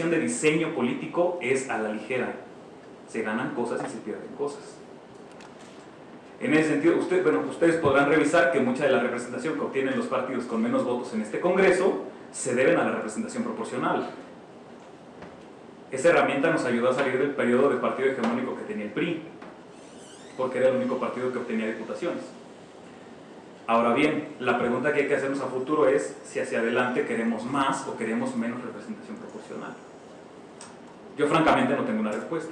de diseño político es a la ligera. Se ganan cosas y se pierden cosas. En ese sentido, ustedes podrán revisar que mucha de la representación que obtienen los partidos con menos votos en este Congreso se deben a la representación proporcional. Esa herramienta nos ayudó a salir del periodo de partido hegemónico que tenía el PRI, porque era el único partido que obtenía diputaciones. Ahora bien, la pregunta que hay que hacernos a futuro es si hacia adelante queremos más o queremos menos representación proporcional. Yo francamente no tengo una respuesta,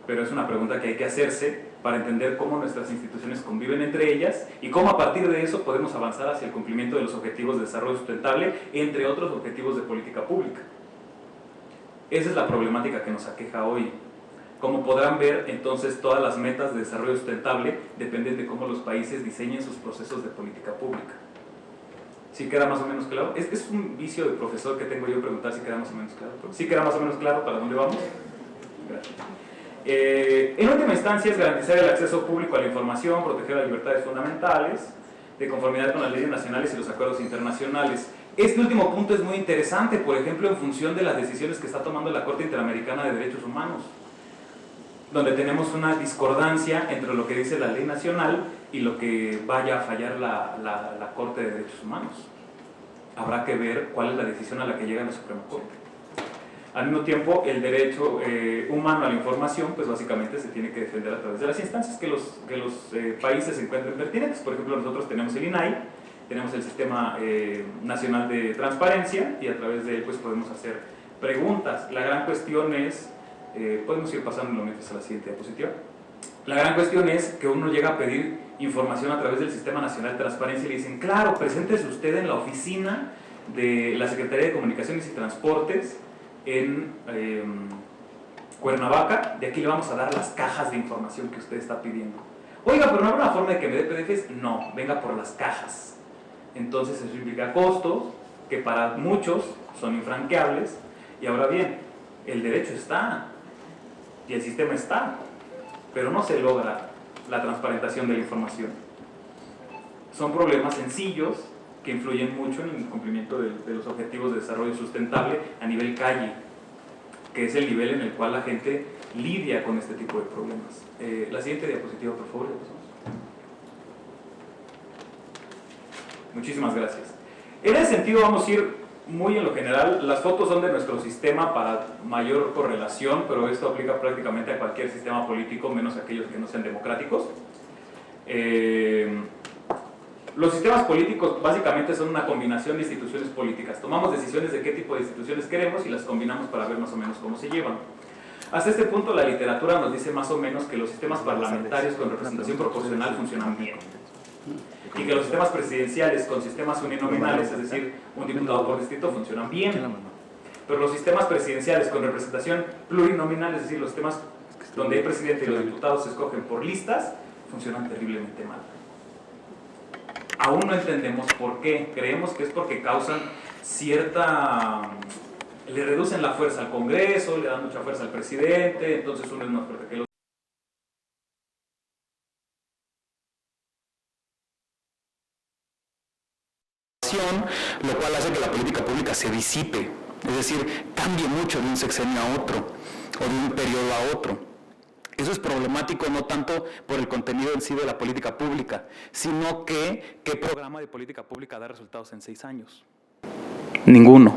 pero es una pregunta que hay que hacerse para entender cómo nuestras instituciones conviven entre ellas y cómo a partir de eso podemos avanzar hacia el cumplimiento de los objetivos de desarrollo sustentable, entre otros objetivos de política pública. Esa es la problemática que nos aqueja hoy. Como podrán ver, entonces, todas las metas de desarrollo sustentable dependen de cómo los países diseñen sus procesos de política pública. ¿Sí queda más o menos claro? Es un vicio de profesor que tengo yo preguntar si queda más o menos claro. ¿Sí queda más o menos claro para dónde vamos? Gracias. En última instancia es garantizar el acceso público a la información, proteger las libertades fundamentales, de conformidad con las leyes nacionales y los acuerdos internacionales. Este último punto es muy interesante, por ejemplo, en función de las decisiones que está tomando la Corte Interamericana de Derechos Humanos, donde tenemos una discordancia entre lo que dice la ley nacional y lo que vaya a fallar la Corte de Derechos Humanos. Habrá que ver cuál es la decisión a la que llega la Suprema Corte. Al mismo tiempo, el derecho humano a la información, pues básicamente se tiene que defender a través de las instancias que los países encuentren pertinentes. Por ejemplo, nosotros tenemos el INAI, tenemos el Sistema Nacional de Transparencia, y a través de él pues podemos hacer preguntas. La gran cuestión es, podemos ir pasando mientras a la siguiente diapositiva. La gran cuestión es que uno llega a pedir información a través del Sistema Nacional de Transparencia y le dicen, claro, preséntese usted en la oficina de la Secretaría de Comunicaciones y Transportes en Cuernavaca, de aquí le vamos a dar las cajas de información que usted está pidiendo. Oiga, pero no habrá una forma de que me dé PDFs. No, venga por las cajas. Entonces eso implica costos que para muchos son infranqueables. Y ahora bien, el derecho está y el sistema está, pero no se logra la transparentación de la información. Son problemas sencillos que influyen mucho en el cumplimiento de los objetivos de desarrollo sustentable a nivel calle, que es el nivel en el cual la gente lidia con este tipo de problemas. La siguiente diapositiva, por favor. Muchísimas gracias. En ese sentido vamos a ir muy en lo general. Las fotos son de nuestro sistema para mayor correlación, pero esto aplica prácticamente a cualquier sistema político, menos aquellos que no sean democráticos. Los sistemas políticos básicamente son una combinación de instituciones políticas. Tomamos decisiones de qué tipo de instituciones queremos y las combinamos para ver más o menos cómo se llevan. Hasta este punto la literatura nos dice más o menos que los sistemas parlamentarios con representación proporcional funcionan bien, y que los sistemas presidenciales con sistemas uninominales, es decir, un diputado por distrito, funcionan bien. Pero los sistemas presidenciales con representación plurinominal, es decir, los sistemas donde hay presidente y los diputados se escogen por listas, funcionan terriblemente mal. Aún no entendemos por qué. Creemos que es porque causan cierta... le reducen la fuerza al Congreso, le dan mucha fuerza al presidente, entonces uno es más fuerte que el otro. Lo cual hace que la política pública se disipe, es decir, cambie mucho de un sexenio a otro o de un periodo a otro. Eso es problemático no tanto por el contenido en sí de la política pública, sino que ¿qué programa de política pública da resultados en 6 años? Ninguno.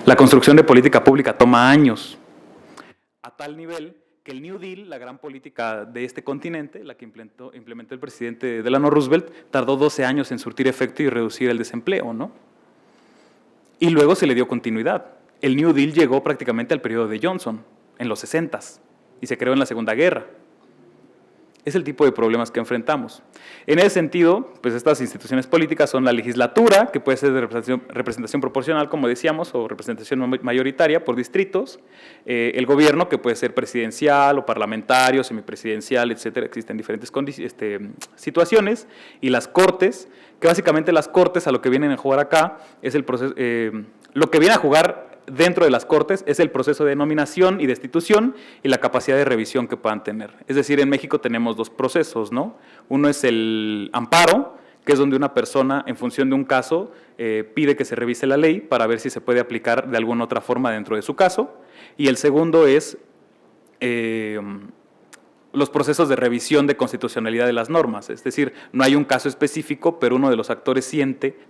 La construcción de política pública toma años, a tal nivel que el New Deal, la gran política de este continente, la que implementó el presidente Delano Roosevelt, tardó 12 años en surtir efecto y reducir el desempleo, ¿no? Y luego se le dio continuidad. El New Deal llegó prácticamente al periodo de Johnson, en los 60s, y se creó en la Segunda Guerra. Es el tipo de problemas que enfrentamos. En ese sentido, pues estas instituciones políticas son la legislatura, que puede ser de representación proporcional, como decíamos, o representación mayoritaria por distritos, el gobierno, que puede ser presidencial o parlamentario, semipresidencial, etcétera, existen diferentes situaciones, y las cortes, que básicamente las cortes a lo que vienen a jugar acá es el proceso, lo que viene a jugar dentro de las cortes es el proceso de nominación y destitución y la capacidad de revisión que puedan tener. Es decir, en México tenemos 2 procesos, ¿no? Uno es el amparo, que es donde una persona, en función de un caso, pide que se revise la ley para ver si se puede aplicar de alguna otra forma dentro de su caso. Y el segundo es los procesos de revisión de constitucionalidad de las normas. Es decir, no hay un caso específico, pero uno de los actores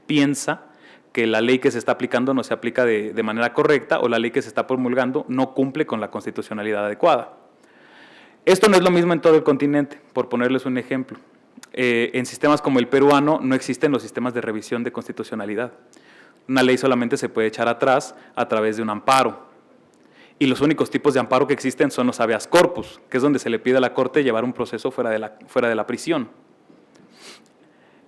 piensa que la ley que se está aplicando no se aplica de manera correcta o la ley que se está promulgando no cumple con la constitucionalidad adecuada. Esto no es lo mismo en todo el continente, por ponerles un ejemplo. En sistemas como el peruano no existen los sistemas de revisión de constitucionalidad. Una ley solamente se puede echar atrás a través de un amparo. Y los únicos tipos de amparo que existen son los habeas corpus, que es donde se le pide a la Corte llevar un proceso fuera de la prisión.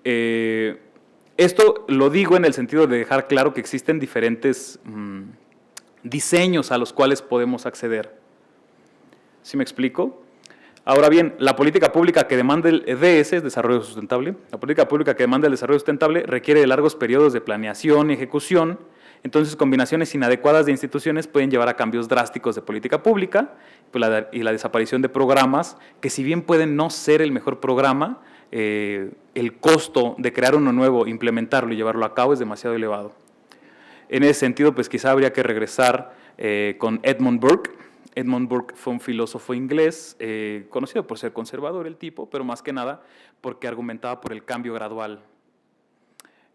Esto lo digo en el sentido de dejar claro que existen diferentes diseños a los cuales podemos acceder. ¿Sí me explico? Ahora bien, la política pública que demanda el DS, es desarrollo sustentable, la política pública que demanda el desarrollo sustentable requiere de largos periodos de planeación y ejecución. Entonces, combinaciones inadecuadas de instituciones pueden llevar a cambios drásticos de política pública y la desaparición de programas que, si bien pueden no ser el mejor programa, el costo de crear uno nuevo, implementarlo y llevarlo a cabo es demasiado elevado. En ese sentido, pues quizá habría que regresar con Edmund Burke. Edmund Burke fue un filósofo inglés, conocido por ser conservador el tipo, pero más que nada porque argumentaba por el cambio gradual.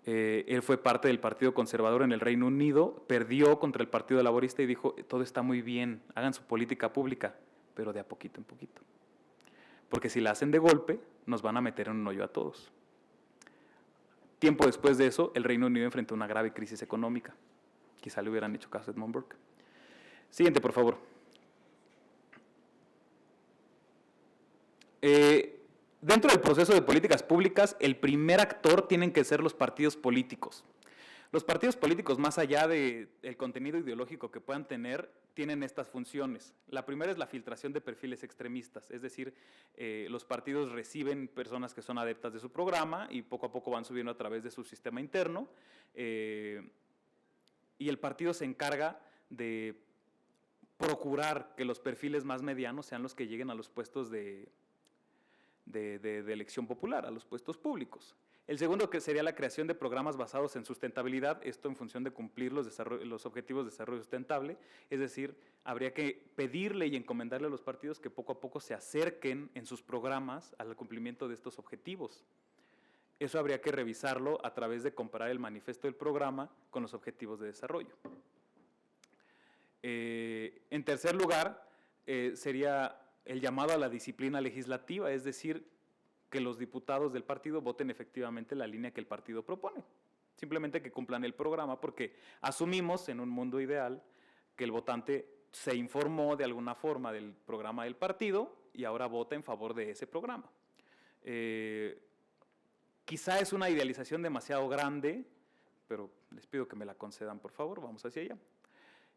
Él fue parte del Partido Conservador en el Reino Unido, perdió contra el Partido Laborista y dijo, todo está muy bien, hagan su política pública, pero de a poquito en poquito. Porque si la hacen de golpe, nos van a meter en un hoyo a todos. Tiempo después de eso, el Reino Unido enfrentó una grave crisis económica. Quizá le hubieran hecho caso a Edmund Burke. Siguiente, por favor. Dentro del proceso de políticas públicas, el primer actor tienen que ser los partidos políticos. Los partidos políticos, más allá del contenido ideológico que puedan tener, tienen estas funciones. La primera es la filtración de perfiles extremistas, es decir, los partidos reciben personas que son adeptas de su programa y poco a poco van subiendo a través de su sistema interno, y el partido se encarga de procurar que los perfiles más medianos sean los que lleguen a los puestos de elección popular, a los puestos públicos. El segundo, que sería la creación de programas basados en sustentabilidad, esto en función de cumplir los objetivos de desarrollo sustentable, es decir, habría que pedirle y encomendarle a los partidos que poco a poco se acerquen en sus programas al cumplimiento de estos objetivos. Eso habría que revisarlo a través de comparar el manifiesto del programa con los objetivos de desarrollo. En tercer lugar, sería el llamado a la disciplina legislativa, es decir, que los diputados del partido voten efectivamente la línea que el partido propone. Simplemente que cumplan el programa, porque asumimos en un mundo ideal que el votante se informó de alguna forma del programa del partido y ahora vota en favor de ese programa. Quizá es una idealización demasiado grande, pero les pido que me la concedan, por favor, vamos hacia allá.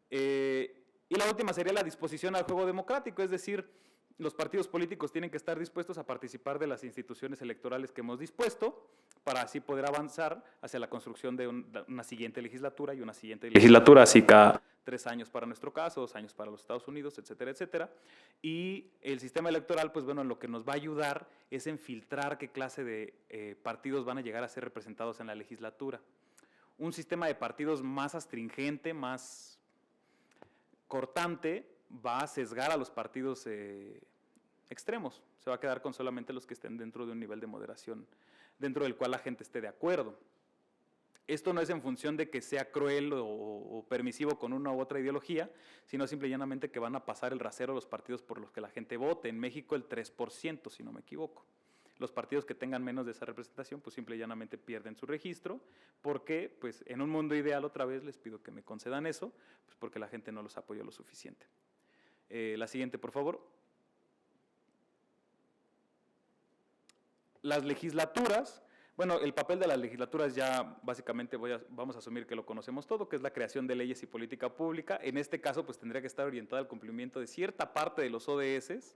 Y la última sería la disposición al juego democrático, es decir, los partidos políticos tienen que estar dispuestos a participar de las instituciones electorales que hemos dispuesto para así poder avanzar hacia la construcción de una siguiente legislatura y una siguiente legislatura, así cada 3 años para nuestro caso, 2 años para los Estados Unidos, etcétera, etcétera. Y el sistema electoral, pues bueno, lo que nos va a ayudar es en filtrar qué clase de partidos van a llegar a ser representados en la legislatura. Un sistema de partidos más astringente, más cortante, va a sesgar a los partidos extremos. Se va a quedar con solamente los que estén dentro de un nivel de moderación, dentro del cual la gente esté de acuerdo. Esto no es en función de que sea cruel o permisivo con una u otra ideología, sino simple y llanamente que van a pasar el rasero a los partidos por los que la gente vote. En México el 3%, si no me equivoco. Los partidos que tengan menos de esa representación, pues simple y llanamente pierden su registro, porque pues en un mundo ideal, otra vez les pido que me concedan eso, pues porque la gente no los apoyó lo suficiente. La siguiente, por favor. Las legislaturas, bueno, el papel de las legislaturas ya básicamente vamos a asumir que lo conocemos todo, que es la creación de leyes y política pública. En este caso, pues tendría que estar orientada al cumplimiento de cierta parte de los ODS,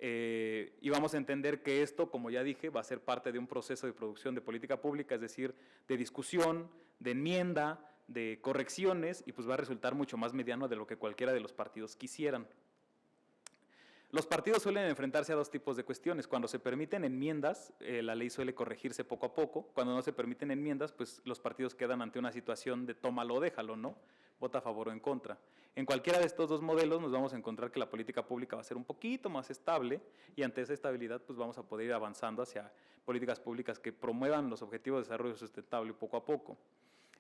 y vamos a entender que esto, como ya dije, va a ser parte de un proceso de producción de política pública, es decir, de discusión, de enmienda, de correcciones, y pues va a resultar mucho más mediano de lo que cualquiera de los partidos quisieran. Los partidos suelen enfrentarse a dos tipos de cuestiones. Cuando se permiten enmiendas, la ley suele corregirse poco a poco. Cuando no se permiten enmiendas, pues los partidos quedan ante una situación de tómalo o déjalo, ¿no? Vota a favor o en contra. En cualquiera de estos dos modelos nos vamos a encontrar que la política pública va a ser un poquito más estable y ante esa estabilidad pues vamos a poder ir avanzando hacia políticas públicas que promuevan los objetivos de desarrollo sustentable poco a poco.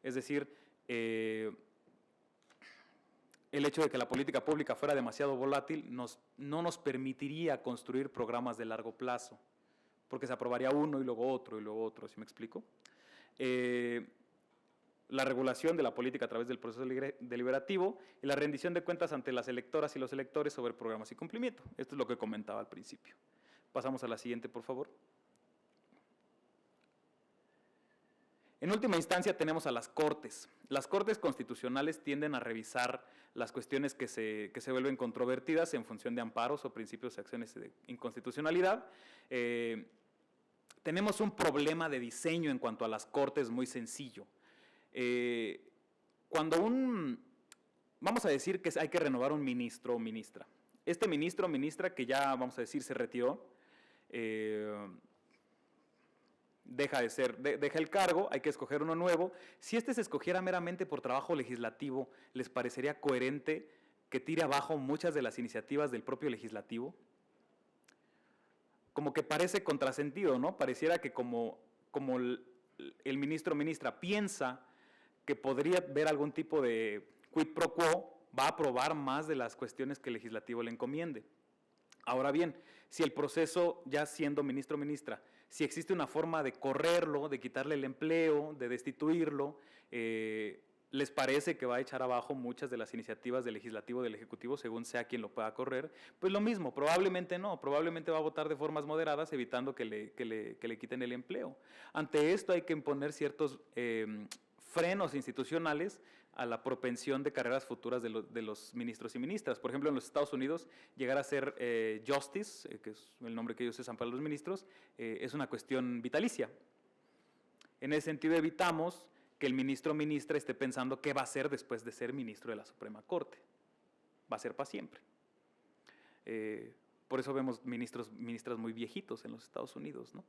Es decir, el hecho de que la política pública fuera demasiado volátil no nos permitiría construir programas de largo plazo, porque se aprobaría uno y luego otro, ¿sí me explico? La regulación de la política a través del proceso deliberativo y la rendición de cuentas ante las electoras y los electores sobre programas y cumplimiento. Esto es lo que comentaba al principio. Pasamos a la siguiente, por favor. En última instancia tenemos a las Cortes. Las Cortes constitucionales tienden a revisar las cuestiones que se vuelven controvertidas en función de amparos o principios de acciones de inconstitucionalidad. Tenemos un problema de diseño en cuanto a las Cortes muy sencillo. Vamos a decir que hay que renovar un ministro o ministra. Este ministro o ministra que ya, vamos a decir, se retiró, deja el cargo, hay que escoger uno nuevo. Si este se escogiera meramente por trabajo legislativo, ¿les parecería coherente que tire abajo muchas de las iniciativas del propio legislativo? Como que parece contrasentido, ¿no? Pareciera que como el ministro o ministra piensa que podría ver algún tipo de quid pro quo, va a aprobar más de las cuestiones que el legislativo le encomiende. Ahora bien, si el proceso, ya siendo ministro o ministra, si existe una forma de correrlo, de quitarle el empleo, de destituirlo, ¿les parece que va a echar abajo muchas de las iniciativas del legislativo, del ejecutivo, según sea quien lo pueda correr? Pues lo mismo, probablemente no, probablemente va a votar de formas moderadas, evitando que le quiten el empleo. Ante esto hay que imponer ciertos frenos institucionales a la propensión de carreras futuras de los ministros y ministras. Por ejemplo, en los Estados Unidos, llegar a ser justice, que es el nombre que ellos usan para los ministros, es una cuestión vitalicia. En ese sentido, evitamos que el ministro o ministra esté pensando qué va a hacer después de ser ministro de la Suprema Corte. Va a ser para siempre. Por eso vemos ministras muy viejitos en los Estados Unidos, ¿no?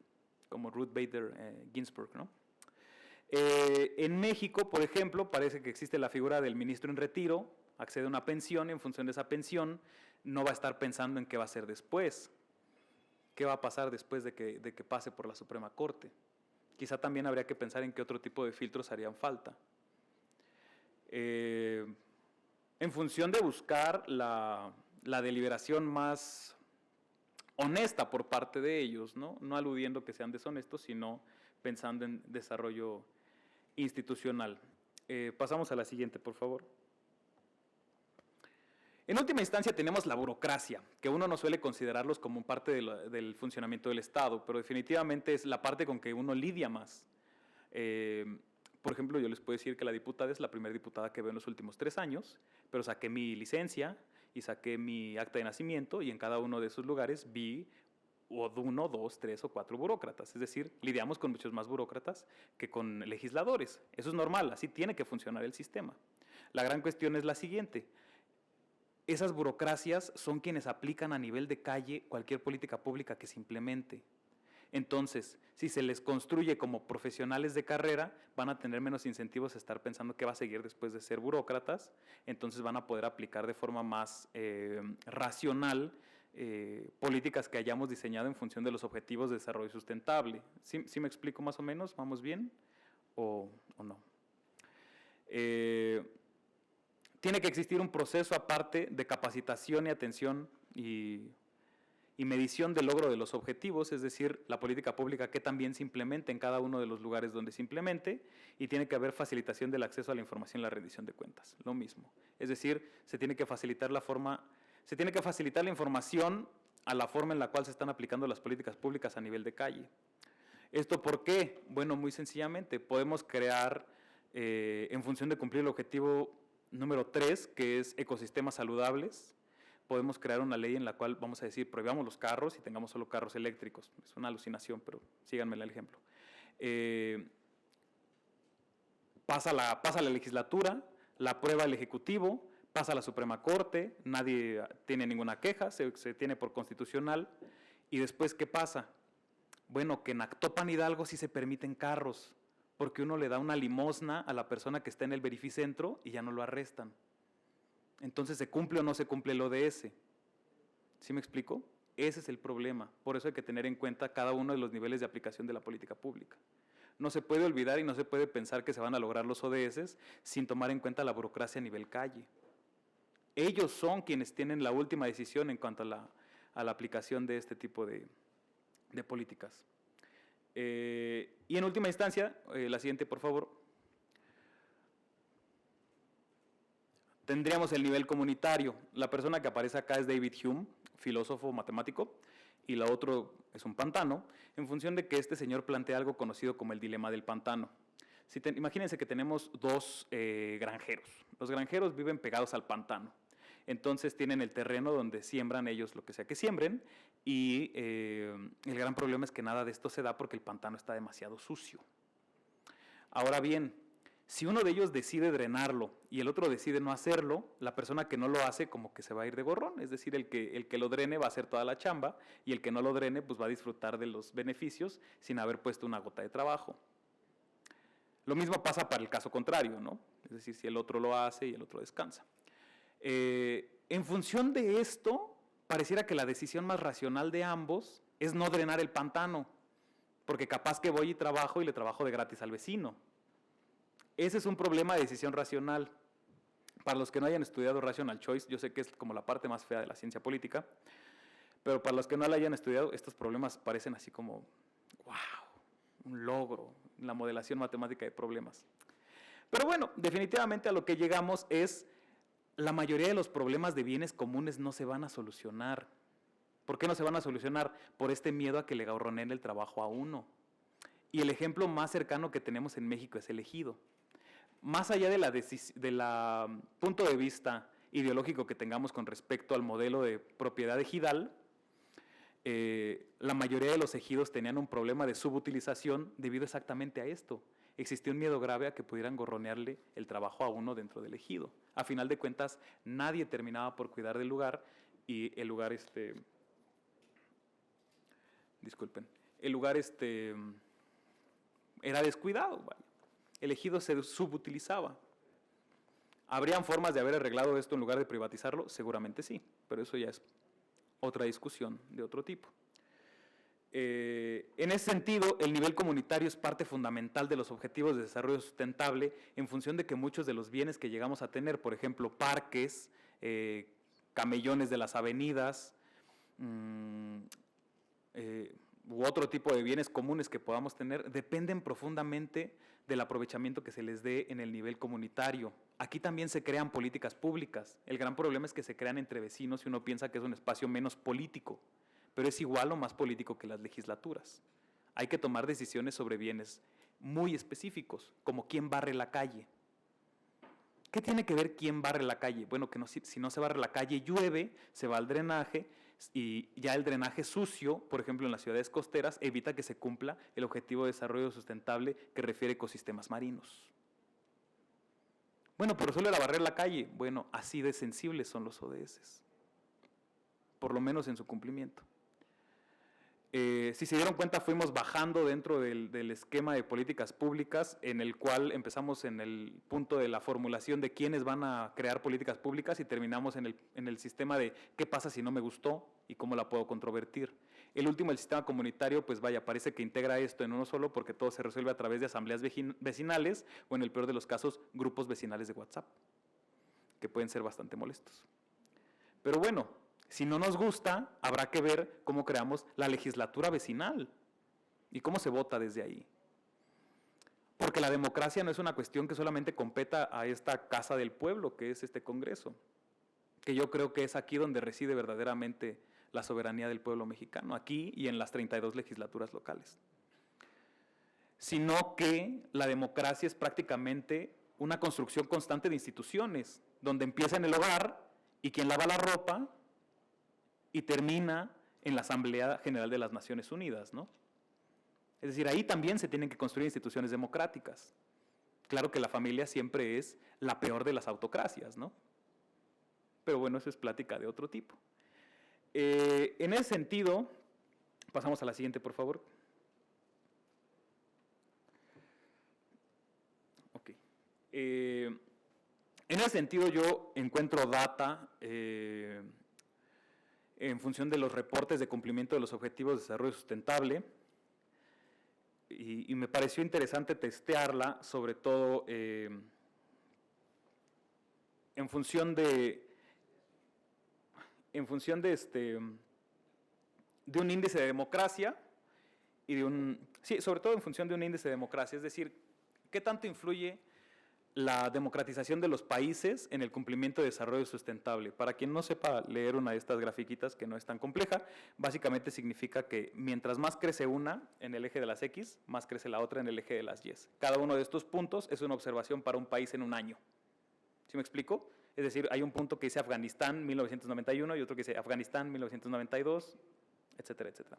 Como Ruth Bader Ginsburg, ¿no? En México, por ejemplo, parece que existe la figura del ministro en retiro, accede a una pensión y en función de esa pensión no va a estar pensando en qué va a hacer después, qué va a pasar después de que pase por la Suprema Corte. Quizá también habría que pensar en qué otro tipo de filtros harían falta. En función de buscar la deliberación más honesta por parte de ellos, ¿no? No aludiendo que sean deshonestos, sino pensando en desarrollo institucional. Pasamos a la siguiente, por favor. En última instancia tenemos la burocracia, que uno no suele considerarlos como parte del funcionamiento del Estado, pero definitivamente es la parte con que uno lidia más. Por ejemplo, yo les puedo decir que la diputada es la primera diputada que veo en los últimos 3 años, pero saqué mi licencia y saqué mi acta de nacimiento y en cada uno de esos lugares vi 1, 2, 3 o 4 burócratas. Es decir, lidiamos con muchos más burócratas que con legisladores. Eso es normal, así tiene que funcionar el sistema. La gran cuestión es la siguiente. Esas burocracias son quienes aplican a nivel de calle cualquier política pública que se implemente. Entonces, si se les construye como profesionales de carrera, van a tener menos incentivos a estar pensando qué va a seguir después de ser burócratas, entonces van a poder aplicar de forma más racional políticas que hayamos diseñado en función de los objetivos de desarrollo sustentable. ¿Sí me explico más o menos? ¿Vamos bien o no? Tiene que existir un proceso aparte de capacitación y atención y medición del logro de los objetivos, es decir, la política pública que también se implemente en cada uno de los lugares donde se implemente, y tiene que haber facilitación del acceso a la información y la rendición de cuentas, lo mismo. Es decir, se tiene que facilitar la información a la forma en la cual se están aplicando las políticas públicas a nivel de calle. ¿Esto por qué? Bueno, muy sencillamente, podemos crear, en función de cumplir el objetivo número 3, que es ecosistemas saludables, podemos crear una ley en la cual, vamos a decir, prohibamos los carros y tengamos solo carros eléctricos. Es una alucinación, pero síganme el ejemplo. Pasa la legislatura, la aprueba el Ejecutivo, pasa a la Suprema Corte, nadie tiene ninguna queja, se tiene por constitucional, y después, ¿qué pasa? Bueno, que en Actopan Hidalgo sí se permiten carros, porque uno le da una limosna a la persona que está en el verificentro y ya no lo arrestan. Entonces, ¿se cumple o no se cumple el ODS? ¿Sí me explico? Ese es el problema. Por eso hay que tener en cuenta cada uno de los niveles de aplicación de la política pública. No se puede olvidar y no se puede pensar que se van a lograr los ODS sin tomar en cuenta la burocracia a nivel calle. Ellos son quienes tienen la última decisión en cuanto a la aplicación de este tipo de políticas. Y en última instancia, la siguiente, por favor. Tendríamos el nivel comunitario. La persona que aparece acá es David Hume, filósofo matemático, y la otra es un pantano, en función de que este señor plantea algo conocido como el dilema del pantano. Imagínense que tenemos dos granjeros. Los granjeros viven pegados al pantano. Entonces tienen el terreno donde siembran ellos lo que sea que siembren, y el gran problema es que nada de esto se da porque el pantano está demasiado sucio. Ahora bien, si uno de ellos decide drenarlo y el otro decide no hacerlo, la persona que no lo hace como que se va a ir de gorrón, es decir, el que lo drene va a hacer toda la chamba y el que no lo drene pues va a disfrutar de los beneficios sin haber puesto una gota de trabajo. Lo mismo pasa para el caso contrario, ¿no? Es decir, si el otro lo hace y el otro descansa. En función de esto, pareciera que la decisión más racional de ambos es no drenar el pantano, porque capaz que voy y trabajo y le trabajo de gratis al vecino. Ese es un problema de decisión racional. Para los que no hayan estudiado Rational Choice, yo sé que es como la parte más fea de la ciencia política, pero para los que no la hayan estudiado, estos problemas parecen así como, wow, un logro, la modelación matemática de problemas. Pero bueno, definitivamente a lo que llegamos es, la mayoría de los problemas de bienes comunes no se van a solucionar. ¿Por qué no se van a solucionar? Por este miedo a que le gorroneen el trabajo a uno. Y el ejemplo más cercano que tenemos en México es el ejido. Más allá de la punto de vista ideológico que tengamos con respecto al modelo de propiedad ejidal, la mayoría de los ejidos tenían un problema de subutilización debido exactamente a esto. Existía un miedo grave a que pudieran gorronearle el trabajo a uno dentro del ejido. A final de cuentas, nadie terminaba por cuidar del lugar y el lugar, era descuidado, vaya. El ejido se subutilizaba. ¿Habrían formas de haber arreglado esto en lugar de privatizarlo? Seguramente sí, pero eso ya es otra discusión de otro tipo. En ese sentido, el nivel comunitario es parte fundamental de los objetivos de desarrollo sustentable en función de que muchos de los bienes que llegamos a tener, por ejemplo, parques, camellones de las avenidas, u otro tipo de bienes comunes que podamos tener, dependen profundamente del aprovechamiento que se les dé en el nivel comunitario. Aquí también se crean políticas públicas. El gran problema es que se crean entre vecinos y uno piensa que es un espacio menos político, pero es igual o más político que las legislaturas. Hay que tomar decisiones sobre bienes muy específicos, como quién barre la calle. ¿Qué tiene que ver quién barre la calle? Bueno, que no, si no se barre la calle, llueve, se va al drenaje y ya el drenaje sucio, por ejemplo en las ciudades costeras, evita que se cumpla el objetivo de desarrollo sustentable que refiere a ecosistemas marinos. Bueno, pero solo era barrer la calle. Bueno, así de sensibles son los ODS, por lo menos en su cumplimiento. Si se dieron cuenta, fuimos bajando dentro del esquema de políticas públicas, en el cual empezamos en el punto de la formulación de quiénes van a crear políticas públicas y terminamos en el sistema de qué pasa si no me gustó y cómo la puedo controvertir. El último, el sistema comunitario, pues vaya, parece que integra esto en uno solo porque todo se resuelve a través de asambleas vecinales o en el peor de los casos, grupos vecinales de WhatsApp, que pueden ser bastante molestos. Pero bueno, si no nos gusta, habrá que ver cómo creamos la legislatura vecinal y cómo se vota desde ahí. Porque la democracia no es una cuestión que solamente competa a esta casa del pueblo, que es este Congreso, que yo creo que es aquí donde reside verdaderamente la soberanía del pueblo mexicano, aquí y en las 32 legislaturas locales. Sino que la democracia es prácticamente una construcción constante de instituciones, donde empieza en el hogar y quien lava la ropa y termina en la Asamblea General de las Naciones Unidas, ¿no? Es decir, ahí también se tienen que construir instituciones democráticas. Claro que la familia siempre es la peor de las autocracias, ¿no? Pero bueno, eso es plática de otro tipo. En ese sentido, pasamos a la siguiente, por favor. Ok. En ese sentido, yo encuentro data en función de los reportes de cumplimiento de los Objetivos de Desarrollo Sustentable, y me pareció interesante testearla, sobre todo en función de un índice de democracia y sobre todo en función de un índice de democracia, es decir, ¿qué tanto influye la democratización de los países en el cumplimiento de desarrollo sustentable? Para quien no sepa leer una de estas grafiquitas, que no es tan compleja, básicamente significa que mientras más crece una en el eje de las X, más crece la otra en el eje de las Y. Cada uno de estos puntos es una observación para un país en un año. ¿Sí me explico? Es decir, hay un punto que dice Afganistán 1991 y otro que dice Afganistán 1992, etcétera, etcétera.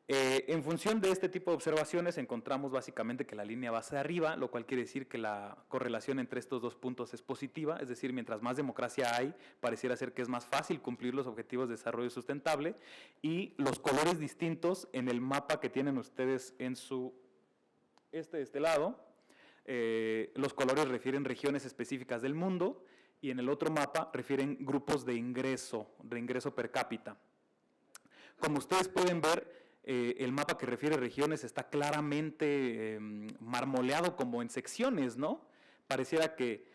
En función de este tipo de observaciones encontramos básicamente que la línea va hacia arriba, lo cual quiere decir que la correlación entre estos dos puntos es positiva, es decir, mientras más democracia hay, pareciera ser que es más fácil cumplir los objetivos de desarrollo sustentable, y los colores distintos en el mapa que tienen ustedes en su de este lado, los colores refieren regiones específicas del mundo, y en el otro mapa refieren grupos de ingreso per cápita. Como ustedes pueden ver, el mapa que refiere regiones está claramente marmoleado como en secciones, ¿no? Pareciera que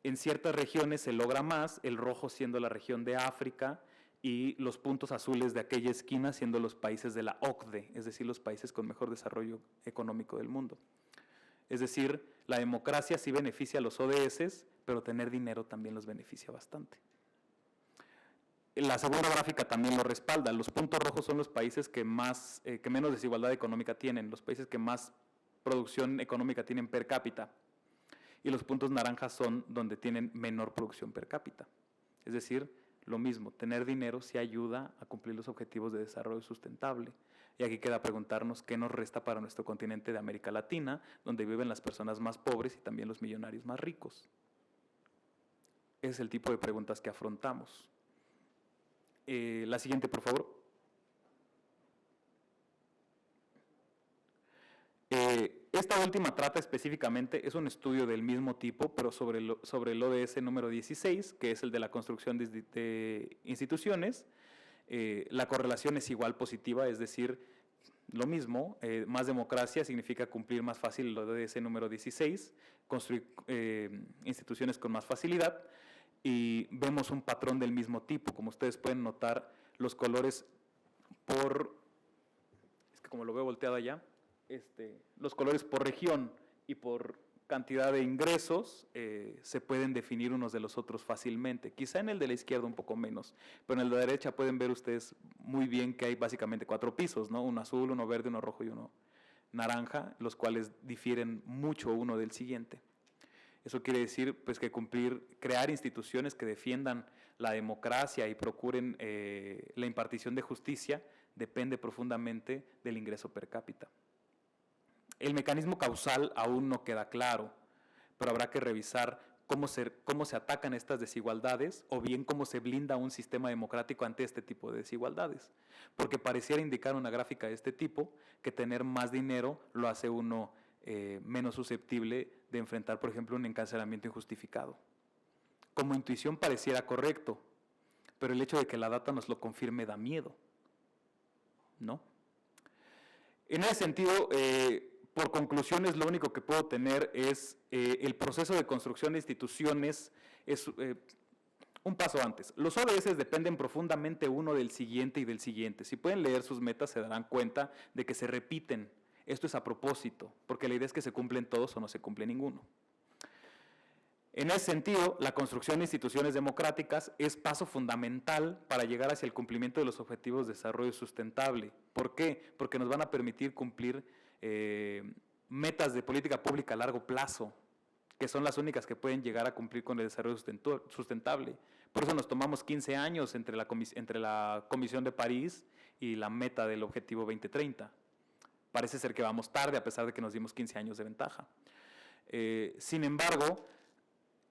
en ciertas regiones se logra más, el rojo siendo la región de África y los puntos azules de aquella esquina siendo los países de la OCDE, es decir, los países con mejor desarrollo económico del mundo. Es decir, la democracia sí beneficia a los ODS, pero tener dinero también los beneficia bastante. La segunda gráfica también lo respalda. Los puntos rojos son los países que menos desigualdad económica tienen, los países que más producción económica tienen per cápita. Y los puntos naranjas son donde tienen menor producción per cápita. Es decir, lo mismo, tener dinero sí ayuda a cumplir los objetivos de desarrollo sustentable. Y aquí queda preguntarnos qué nos resta para nuestro continente de América Latina, donde viven las personas más pobres y también los millonarios más ricos. Es el tipo de preguntas que afrontamos. La siguiente, por favor. Esta última trata específicamente, es un estudio del mismo tipo, pero sobre el ODS número 16, que es el de la construcción de instituciones. La correlación es igual positiva, es decir, lo mismo, más democracia significa cumplir más fácil el ODS número 16, construir instituciones con más facilidad, y vemos un patrón del mismo tipo. Como ustedes pueden notar, los colores es que como lo veo volteado allá, los colores por región y por cantidad de ingresos se pueden definir unos de los otros fácilmente. Quizá en el de la izquierda un poco menos, pero en el de la derecha pueden ver ustedes muy bien que hay básicamente 4 pisos, ¿no? Uno azul, uno verde, uno rojo y uno naranja, los cuales difieren mucho uno del siguiente. Eso quiere decir pues, que crear instituciones que defiendan la democracia y procuren la impartición de justicia depende profundamente del ingreso per cápita. El mecanismo causal aún no queda claro, pero habrá que revisar cómo se atacan estas desigualdades o bien cómo se blinda un sistema democrático ante este tipo de desigualdades. Porque pareciera indicar una gráfica de este tipo que tener más dinero lo hace uno menos susceptible de enfrentar, por ejemplo, un encarcelamiento injustificado. Como intuición pareciera correcto, pero el hecho de que la data nos lo confirme da miedo, ¿no? En ese sentido, por conclusiones, lo único que puedo tener es el proceso de construcción de instituciones es un paso antes. Los ODS dependen profundamente uno del siguiente y del siguiente. Si pueden leer sus metas, se darán cuenta de que se repiten. Esto es a propósito, porque la idea es que se cumplen todos o no se cumple ninguno. En ese sentido, la construcción de instituciones democráticas es paso fundamental para llegar hacia el cumplimiento de los objetivos de desarrollo sustentable. ¿Por qué? Porque nos van a permitir cumplir metas de política pública a largo plazo, que son las únicas que pueden llegar a cumplir con el desarrollo sustentable. Por eso nos tomamos 15 años entre la Comisión de París y la meta del objetivo 2030. Parece ser que vamos tarde, a pesar de que nos dimos 15 años de ventaja. Sin embargo,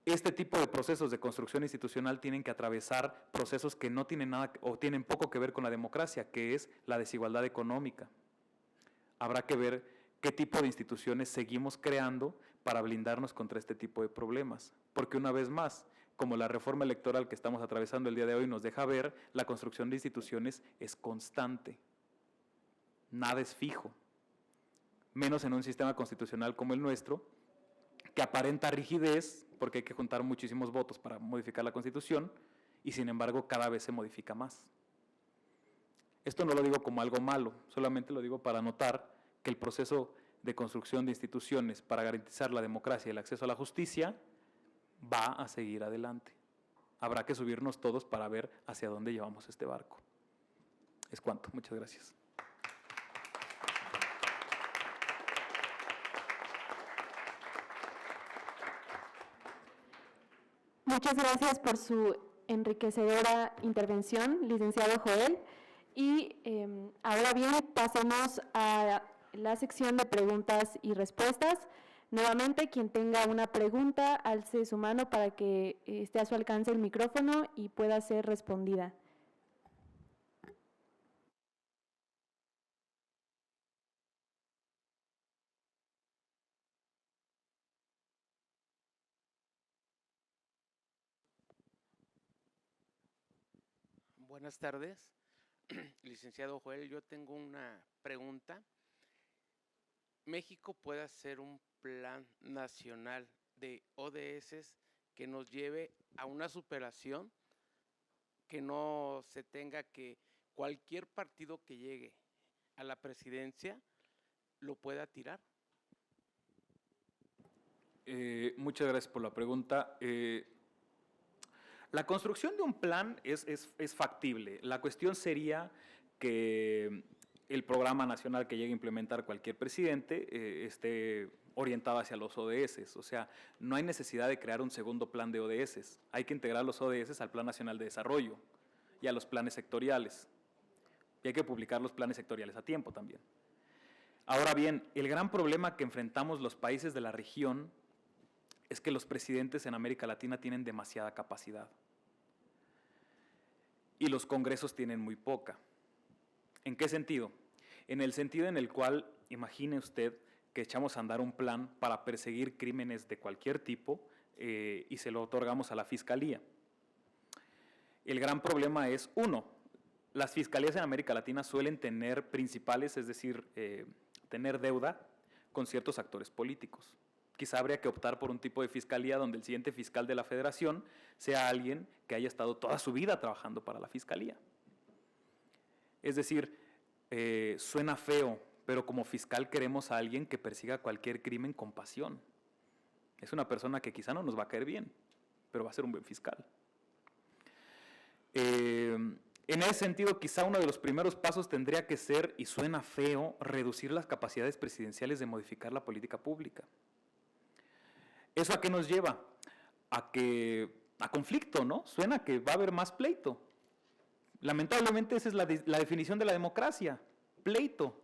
este tipo de procesos de construcción institucional tienen que atravesar procesos que no tienen nada o tienen poco que ver con la democracia, que es la desigualdad económica. Habrá que ver qué tipo de instituciones seguimos creando para blindarnos contra este tipo de problemas. Porque una vez más, como la reforma electoral que estamos atravesando el día de hoy nos deja ver, la construcción de instituciones es constante. Nada es fijo. Menos en un sistema constitucional como el nuestro, que aparenta rigidez, porque hay que juntar muchísimos votos para modificar la Constitución, y sin embargo cada vez se modifica más. Esto no lo digo como algo malo, solamente lo digo para notar que el proceso de construcción de instituciones para garantizar la democracia y el acceso a la justicia va a seguir adelante. Habrá que subirnos todos para ver hacia dónde llevamos este barco. Es cuanto. Muchas gracias. Muchas gracias por su enriquecedora intervención, licenciado Joel. Y ahora bien, pasemos a la sección de preguntas y respuestas. Nuevamente, quien tenga una pregunta, alce su mano para que esté a su alcance el micrófono y pueda ser respondida. Buenas tardes, licenciado Joel. Yo tengo una pregunta. ¿México puede hacer un plan nacional de ODS que nos lleve a una superación, que no se tenga que cualquier partido que llegue a la presidencia lo pueda tirar? Muchas gracias por la pregunta. La construcción de un plan es factible. La cuestión sería que el programa nacional que llegue a implementar cualquier presidente esté orientado hacia los ODS. O sea, no hay necesidad de crear un segundo plan de ODS. Hay que integrar los ODS al Plan Nacional de Desarrollo y a los planes sectoriales. Y hay que publicar los planes sectoriales a tiempo también. Ahora bien, el gran problema que enfrentamos los países de la región es que los presidentes en América Latina tienen demasiada capacidad y los congresos tienen muy poca. ¿En qué sentido? En el sentido en el cual, imagine usted que echamos a andar un plan para perseguir crímenes de cualquier tipo y se lo otorgamos a la Fiscalía. El gran problema es, uno, las fiscalías en América Latina suelen tener principales, es decir, tener deuda con ciertos actores políticos. Quizá habría que optar por un tipo de fiscalía donde el siguiente fiscal de la federación sea alguien que haya estado toda su vida trabajando para la fiscalía. Es decir, suena feo, pero como fiscal queremos a alguien que persiga cualquier crimen con pasión. Es una persona que quizá no nos va a caer bien, pero va a ser un buen fiscal. En ese sentido, quizá uno de los primeros pasos tendría que ser, y suena feo, reducir las capacidades presidenciales de modificar la política pública. ¿Eso a qué nos lleva? A conflicto, ¿no? Suena que va a haber más pleito. Lamentablemente esa es la definición de la democracia, pleito.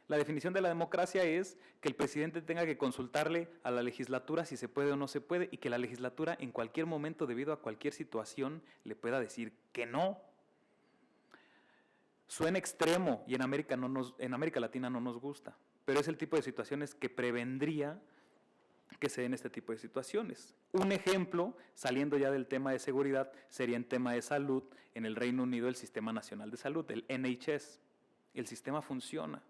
La definición de la democracia es que el presidente tenga que consultarle a la legislatura si se puede o no se puede y que la legislatura en cualquier momento, debido a cualquier situación, le pueda decir que no. Suena extremo y en América Latina no nos gusta, pero es el tipo de situaciones que prevendría que se den este tipo de situaciones. Un ejemplo, saliendo ya del tema de seguridad, sería en tema de salud, en el Reino Unido el Sistema Nacional de Salud, el NHS. El sistema funciona.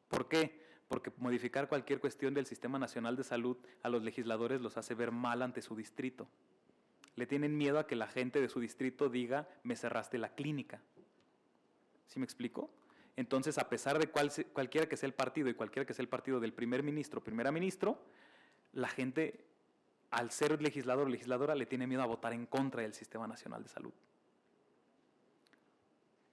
¿Por qué? Porque modificar cualquier cuestión del Sistema Nacional de Salud a los legisladores los hace ver mal ante su distrito. Le tienen miedo a que la gente de su distrito diga, me cerraste la clínica. ¿Sí me explico? Entonces, a pesar de cualquiera que sea el partido y cualquiera que sea el partido del primer ministro o primera ministro, la gente, al ser legislador o legisladora, le tiene miedo a votar en contra del Sistema Nacional de Salud.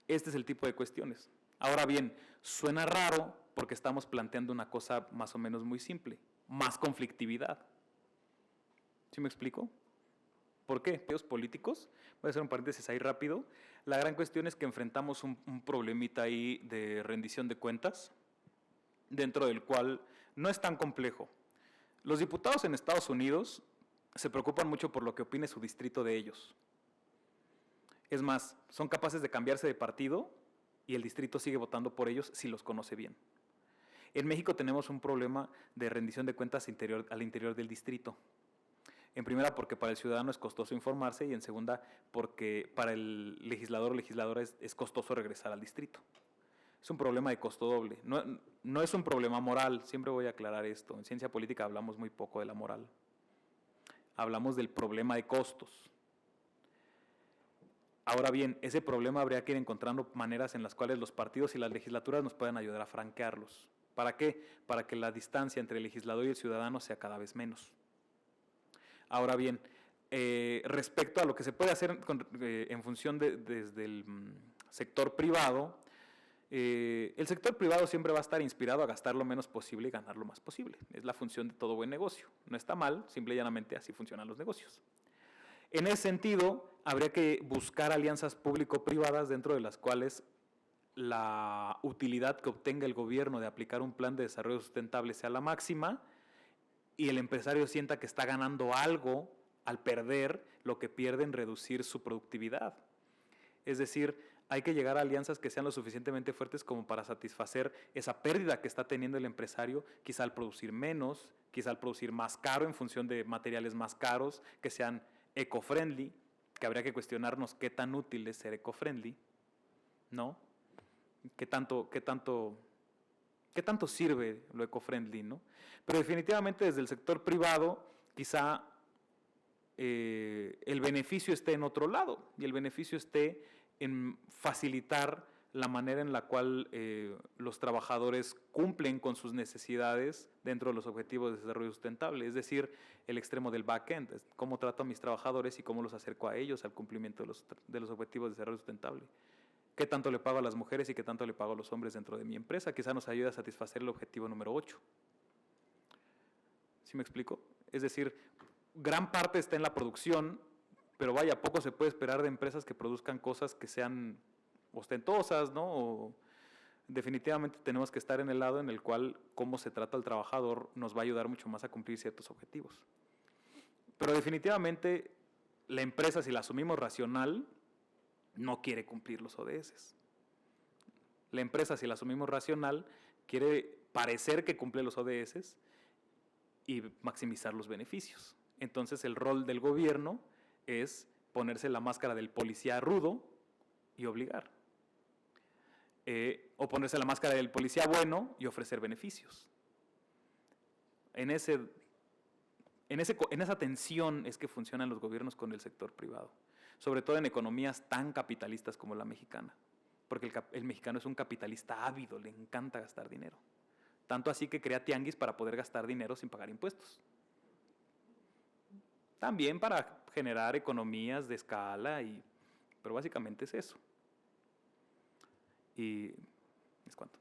Este es el tipo de cuestiones. Ahora bien, suena raro porque estamos planteando una cosa más o menos muy simple, más conflictividad. ¿Sí me explico? ¿Por qué? Los políticos, voy a hacer un paréntesis ahí rápido, la gran cuestión es que enfrentamos un problemita ahí de rendición de cuentas, dentro del cual no es tan complejo. Los diputados en Estados Unidos se preocupan mucho por lo que opine su distrito de ellos. Es más, son capaces de cambiarse de partido y el distrito sigue votando por ellos si los conoce bien. En México tenemos un problema de rendición de cuentas al interior del distrito. En primera, porque para el ciudadano es costoso informarse, y en segunda, porque para el legislador o legisladora es costoso regresar al distrito. Es un problema de costo doble. No es un problema moral, siempre voy a aclarar esto. En ciencia política hablamos muy poco de la moral. Hablamos del problema de costos. Ahora bien, ese problema habría que ir encontrando maneras en las cuales los partidos y las legislaturas nos puedan ayudar a franquearlos. ¿Para qué? Para que la distancia entre el legislador y el ciudadano sea cada vez menos. Ahora bien, respecto a lo que se puede hacer en función desde el sector privado, el sector privado siempre va a estar inspirado a gastar lo menos posible y ganar lo más posible. Es la función de todo buen negocio. No está mal, simple y llanamente así funcionan los negocios. En ese sentido, habría que buscar alianzas público-privadas dentro de las cuales la utilidad que obtenga el gobierno de aplicar un plan de desarrollo sustentable sea la máxima y el empresario sienta que está ganando algo al perder lo que pierde en reducir su productividad. Es decir, hay que llegar a alianzas que sean lo suficientemente fuertes como para satisfacer esa pérdida que está teniendo el empresario, quizá al producir menos, quizá al producir más caro en función de materiales más caros, que sean eco-friendly, que habría que cuestionarnos qué tan útil es ser eco-friendly, ¿no? ¿Qué tanto sirve lo eco-friendly, ¿no? Pero definitivamente desde el sector privado, quizá el beneficio esté en otro lado, y el beneficio esté en facilitar la manera en la cual los trabajadores cumplen con sus necesidades dentro de los objetivos de desarrollo sustentable, es decir, el extremo del back-end, cómo trato a mis trabajadores y cómo los acerco a ellos al cumplimiento de los objetivos de desarrollo sustentable. ¿Qué tanto le pago a las mujeres y qué tanto le pago a los hombres dentro de mi empresa? Quizá nos ayude a satisfacer el objetivo número 8. ¿Sí me explico? Es decir, gran parte está en la producción, pero vaya, poco se puede esperar de empresas que produzcan cosas que sean ostentosas, ¿no? O definitivamente tenemos que estar en el lado en el cual cómo se trata al trabajador nos va a ayudar mucho más a cumplir ciertos objetivos. Pero definitivamente la empresa, si la asumimos racional, no quiere cumplir los ODS. La empresa, si la asumimos racional, quiere parecer que cumple los ODS y maximizar los beneficios. Entonces el rol del gobierno es ponerse la máscara del policía rudo y obligar. O ponerse la máscara del policía bueno y ofrecer beneficios. En esa tensión es que funcionan los gobiernos con el sector privado, sobre todo en economías tan capitalistas como la mexicana, porque el mexicano es un capitalista ávido, le encanta gastar dinero, tanto así que crea tianguis para poder gastar dinero sin pagar impuestos. También para generar economías de escala, pero básicamente es eso. Y es cuanto.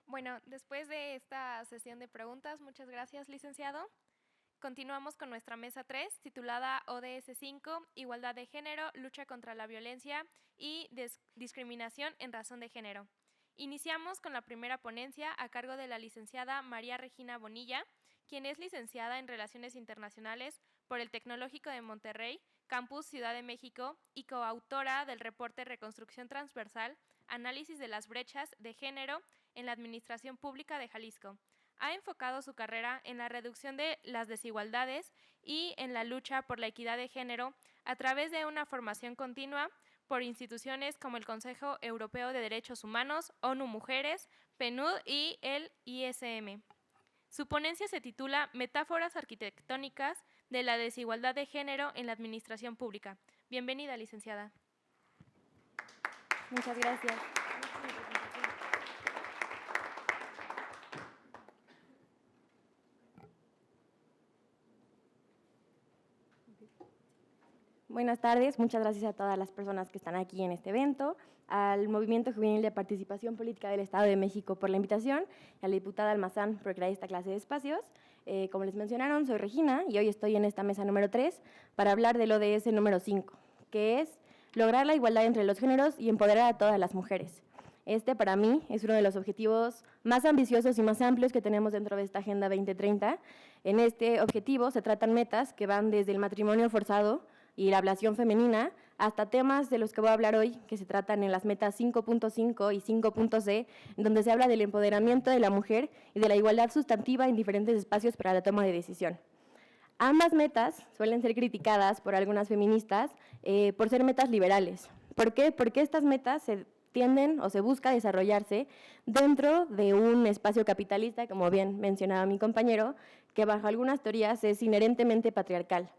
Bueno, después de esta sesión de preguntas, muchas gracias, licenciado. Continuamos con nuestra mesa 3, titulada ODS 5, Igualdad de Género, Lucha contra la Violencia y Discriminación en Razón de Género. Iniciamos con la primera ponencia a cargo de la licenciada María Regina Bonilla, quien es licenciada en Relaciones Internacionales por el Tecnológico de Monterrey, Campus Ciudad de México, y coautora del reporte Reconstrucción Transversal, Análisis de las Brechas de Género en la Administración Pública de Jalisco. Ha enfocado su carrera en la reducción de las desigualdades y en la lucha por la equidad de género a través de una formación continua por instituciones como el Consejo Europeo de Derechos Humanos, ONU Mujeres, PNUD y el ISM. Su ponencia se titula Metáforas arquitectónicas de la desigualdad de género en la administración pública. Bienvenida, licenciada. Muchas gracias. Buenas tardes, muchas gracias a todas las personas que están aquí en este evento, al Movimiento Juvenil de Participación Política del Estado de México por la invitación, y a la diputada Almazán por crear esta clase de espacios. Como les mencionaron, soy Regina y hoy estoy en esta mesa número 3 para hablar del ODS número 5, que es lograr la igualdad entre los géneros y empoderar a todas las mujeres. Este, para mí, es uno de los objetivos más ambiciosos y más amplios que tenemos dentro de esta Agenda 2030. En este objetivo se tratan metas que van desde el matrimonio forzado y la ablación femenina hasta temas de los que voy a hablar hoy, que se tratan en las metas 5.5 y 5.c, donde se habla del empoderamiento de la mujer y de la igualdad sustantiva en diferentes espacios para la toma de decisión. Ambas metas suelen ser criticadas por algunas feministas por ser metas liberales. ¿Por qué? Porque estas metas se tienden o se busca desarrollarse dentro de un espacio capitalista, como bien mencionaba mi compañero, que bajo algunas teorías es inherentemente patriarcal.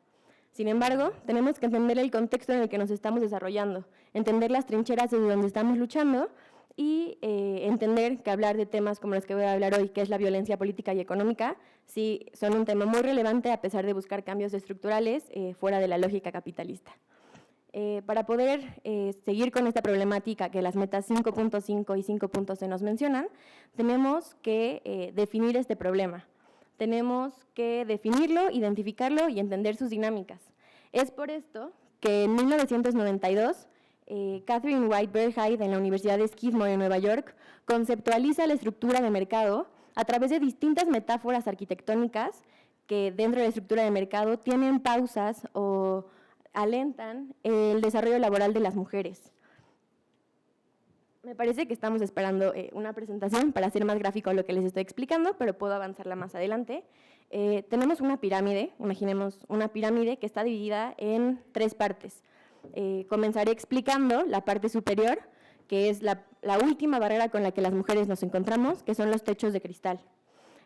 Sin embargo, tenemos que entender el contexto en el que nos estamos desarrollando, entender las trincheras desde donde estamos luchando y entender que hablar de temas como los que voy a hablar hoy, que es la violencia política y económica, sí son un tema muy relevante a pesar de buscar cambios estructurales fuera de la lógica capitalista. Para poder seguir con esta problemática que las metas 5.5 y 5.c nos mencionan, tenemos que definir este problema. Tenemos que definirlo, identificarlo y entender sus dinámicas. Es por esto que en 1992, Catherine White Berhide en la Universidad de Skidmore en Nueva York conceptualiza la estructura de mercado a través de distintas metáforas arquitectónicas que dentro de la estructura de mercado tienen pausas o alentan el desarrollo laboral de las mujeres. Me parece que estamos esperando una presentación para hacer más gráfico lo que les estoy explicando, pero puedo avanzarla más adelante. Tenemos una pirámide, imaginemos una pirámide que está dividida en 3 partes. Comenzaré explicando la parte superior, que es la última barrera con la que las mujeres nos encontramos, que son los techos de cristal.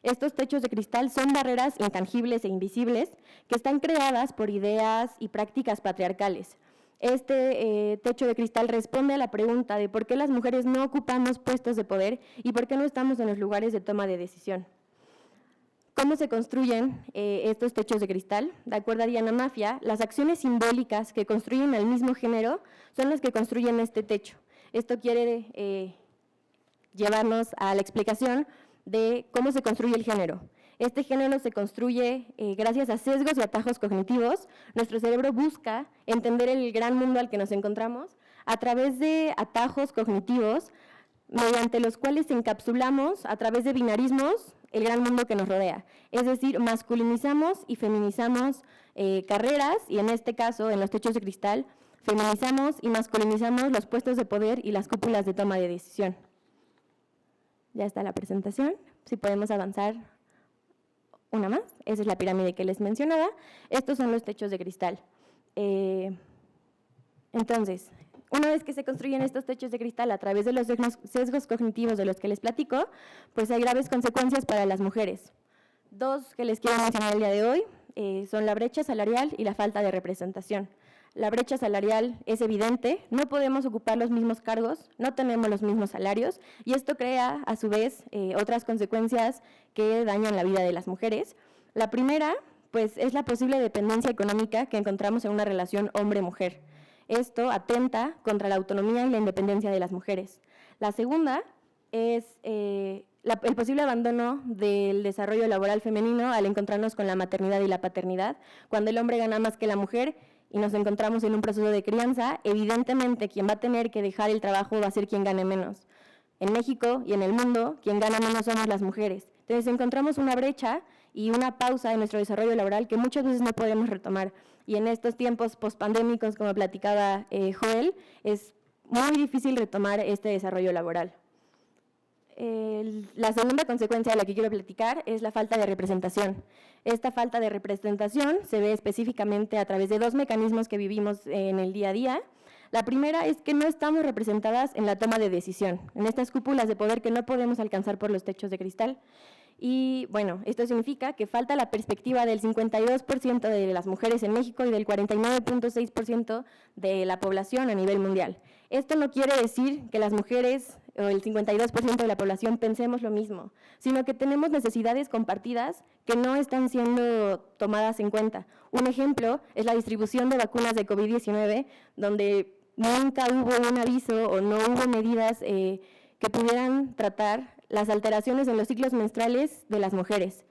Estos techos de cristal son barreras intangibles e invisibles que están creadas por ideas y prácticas patriarcales. Este techo de cristal responde a la pregunta de por qué las mujeres no ocupamos puestos de poder y por qué no estamos en los lugares de toma de decisión. ¿Cómo se construyen estos techos de cristal? De acuerdo a Diana Mafia, las acciones simbólicas que construyen al mismo género son las que construyen este techo. Esto quiere llevarnos a la explicación de cómo se construye el género. Este género se construye gracias a sesgos y atajos cognitivos. Nuestro cerebro busca entender el gran mundo al que nos encontramos a través de atajos cognitivos mediante los cuales encapsulamos a través de binarismos el gran mundo que nos rodea. Es decir, masculinizamos y feminizamos carreras y en este caso, en los techos de cristal, feminizamos y masculinizamos los puestos de poder y las cúpulas de toma de decisión. Ya está la presentación, si podemos avanzar una más, esa es la pirámide que les mencionaba, estos son los techos de cristal. Entonces, una vez que se construyen estos techos de cristal a través de los sesgos cognitivos de los que les platico, pues hay graves consecuencias para las mujeres. 2 que les quiero mencionar el día de hoy son la brecha salarial y la falta de representación. La brecha salarial es evidente, no podemos ocupar los mismos cargos, no tenemos los mismos salarios y esto crea a su vez otras consecuencias que dañan la vida de las mujeres. La primera, pues, es la posible dependencia económica que encontramos en una relación hombre-mujer. Esto atenta contra la autonomía y la independencia de las mujeres. La segunda es el posible abandono del desarrollo laboral femenino al encontrarnos con la maternidad y la paternidad. Cuando el hombre gana más que la mujer y nos encontramos en un proceso de crianza, evidentemente quien va a tener que dejar el trabajo va a ser quien gane menos. En México y en el mundo, quien gana menos somos las mujeres. Entonces encontramos una brecha y una pausa en nuestro desarrollo laboral que muchas veces no podemos retomar. Y en estos tiempos pospandémicos, como platicaba Joel, es muy difícil retomar este desarrollo laboral. La segunda consecuencia de la que quiero platicar es la falta de representación. Esta falta de representación se ve específicamente a través de 2 mecanismos que vivimos en el día a día. La primera es que no estamos representadas en la toma de decisión, en estas cúpulas de poder que no podemos alcanzar por los techos de cristal. Y bueno, esto significa que falta la perspectiva del 52% de las mujeres en México y del 49.6% de la población a nivel mundial. Esto no quiere decir que las mujeres o el 52% de la población pensemos lo mismo, sino que tenemos necesidades compartidas que no están siendo tomadas en cuenta. Un ejemplo es la distribución de vacunas de COVID-19, donde nunca hubo un aviso o no hubo medidas que pudieran tratar las alteraciones en los ciclos menstruales de las mujeres.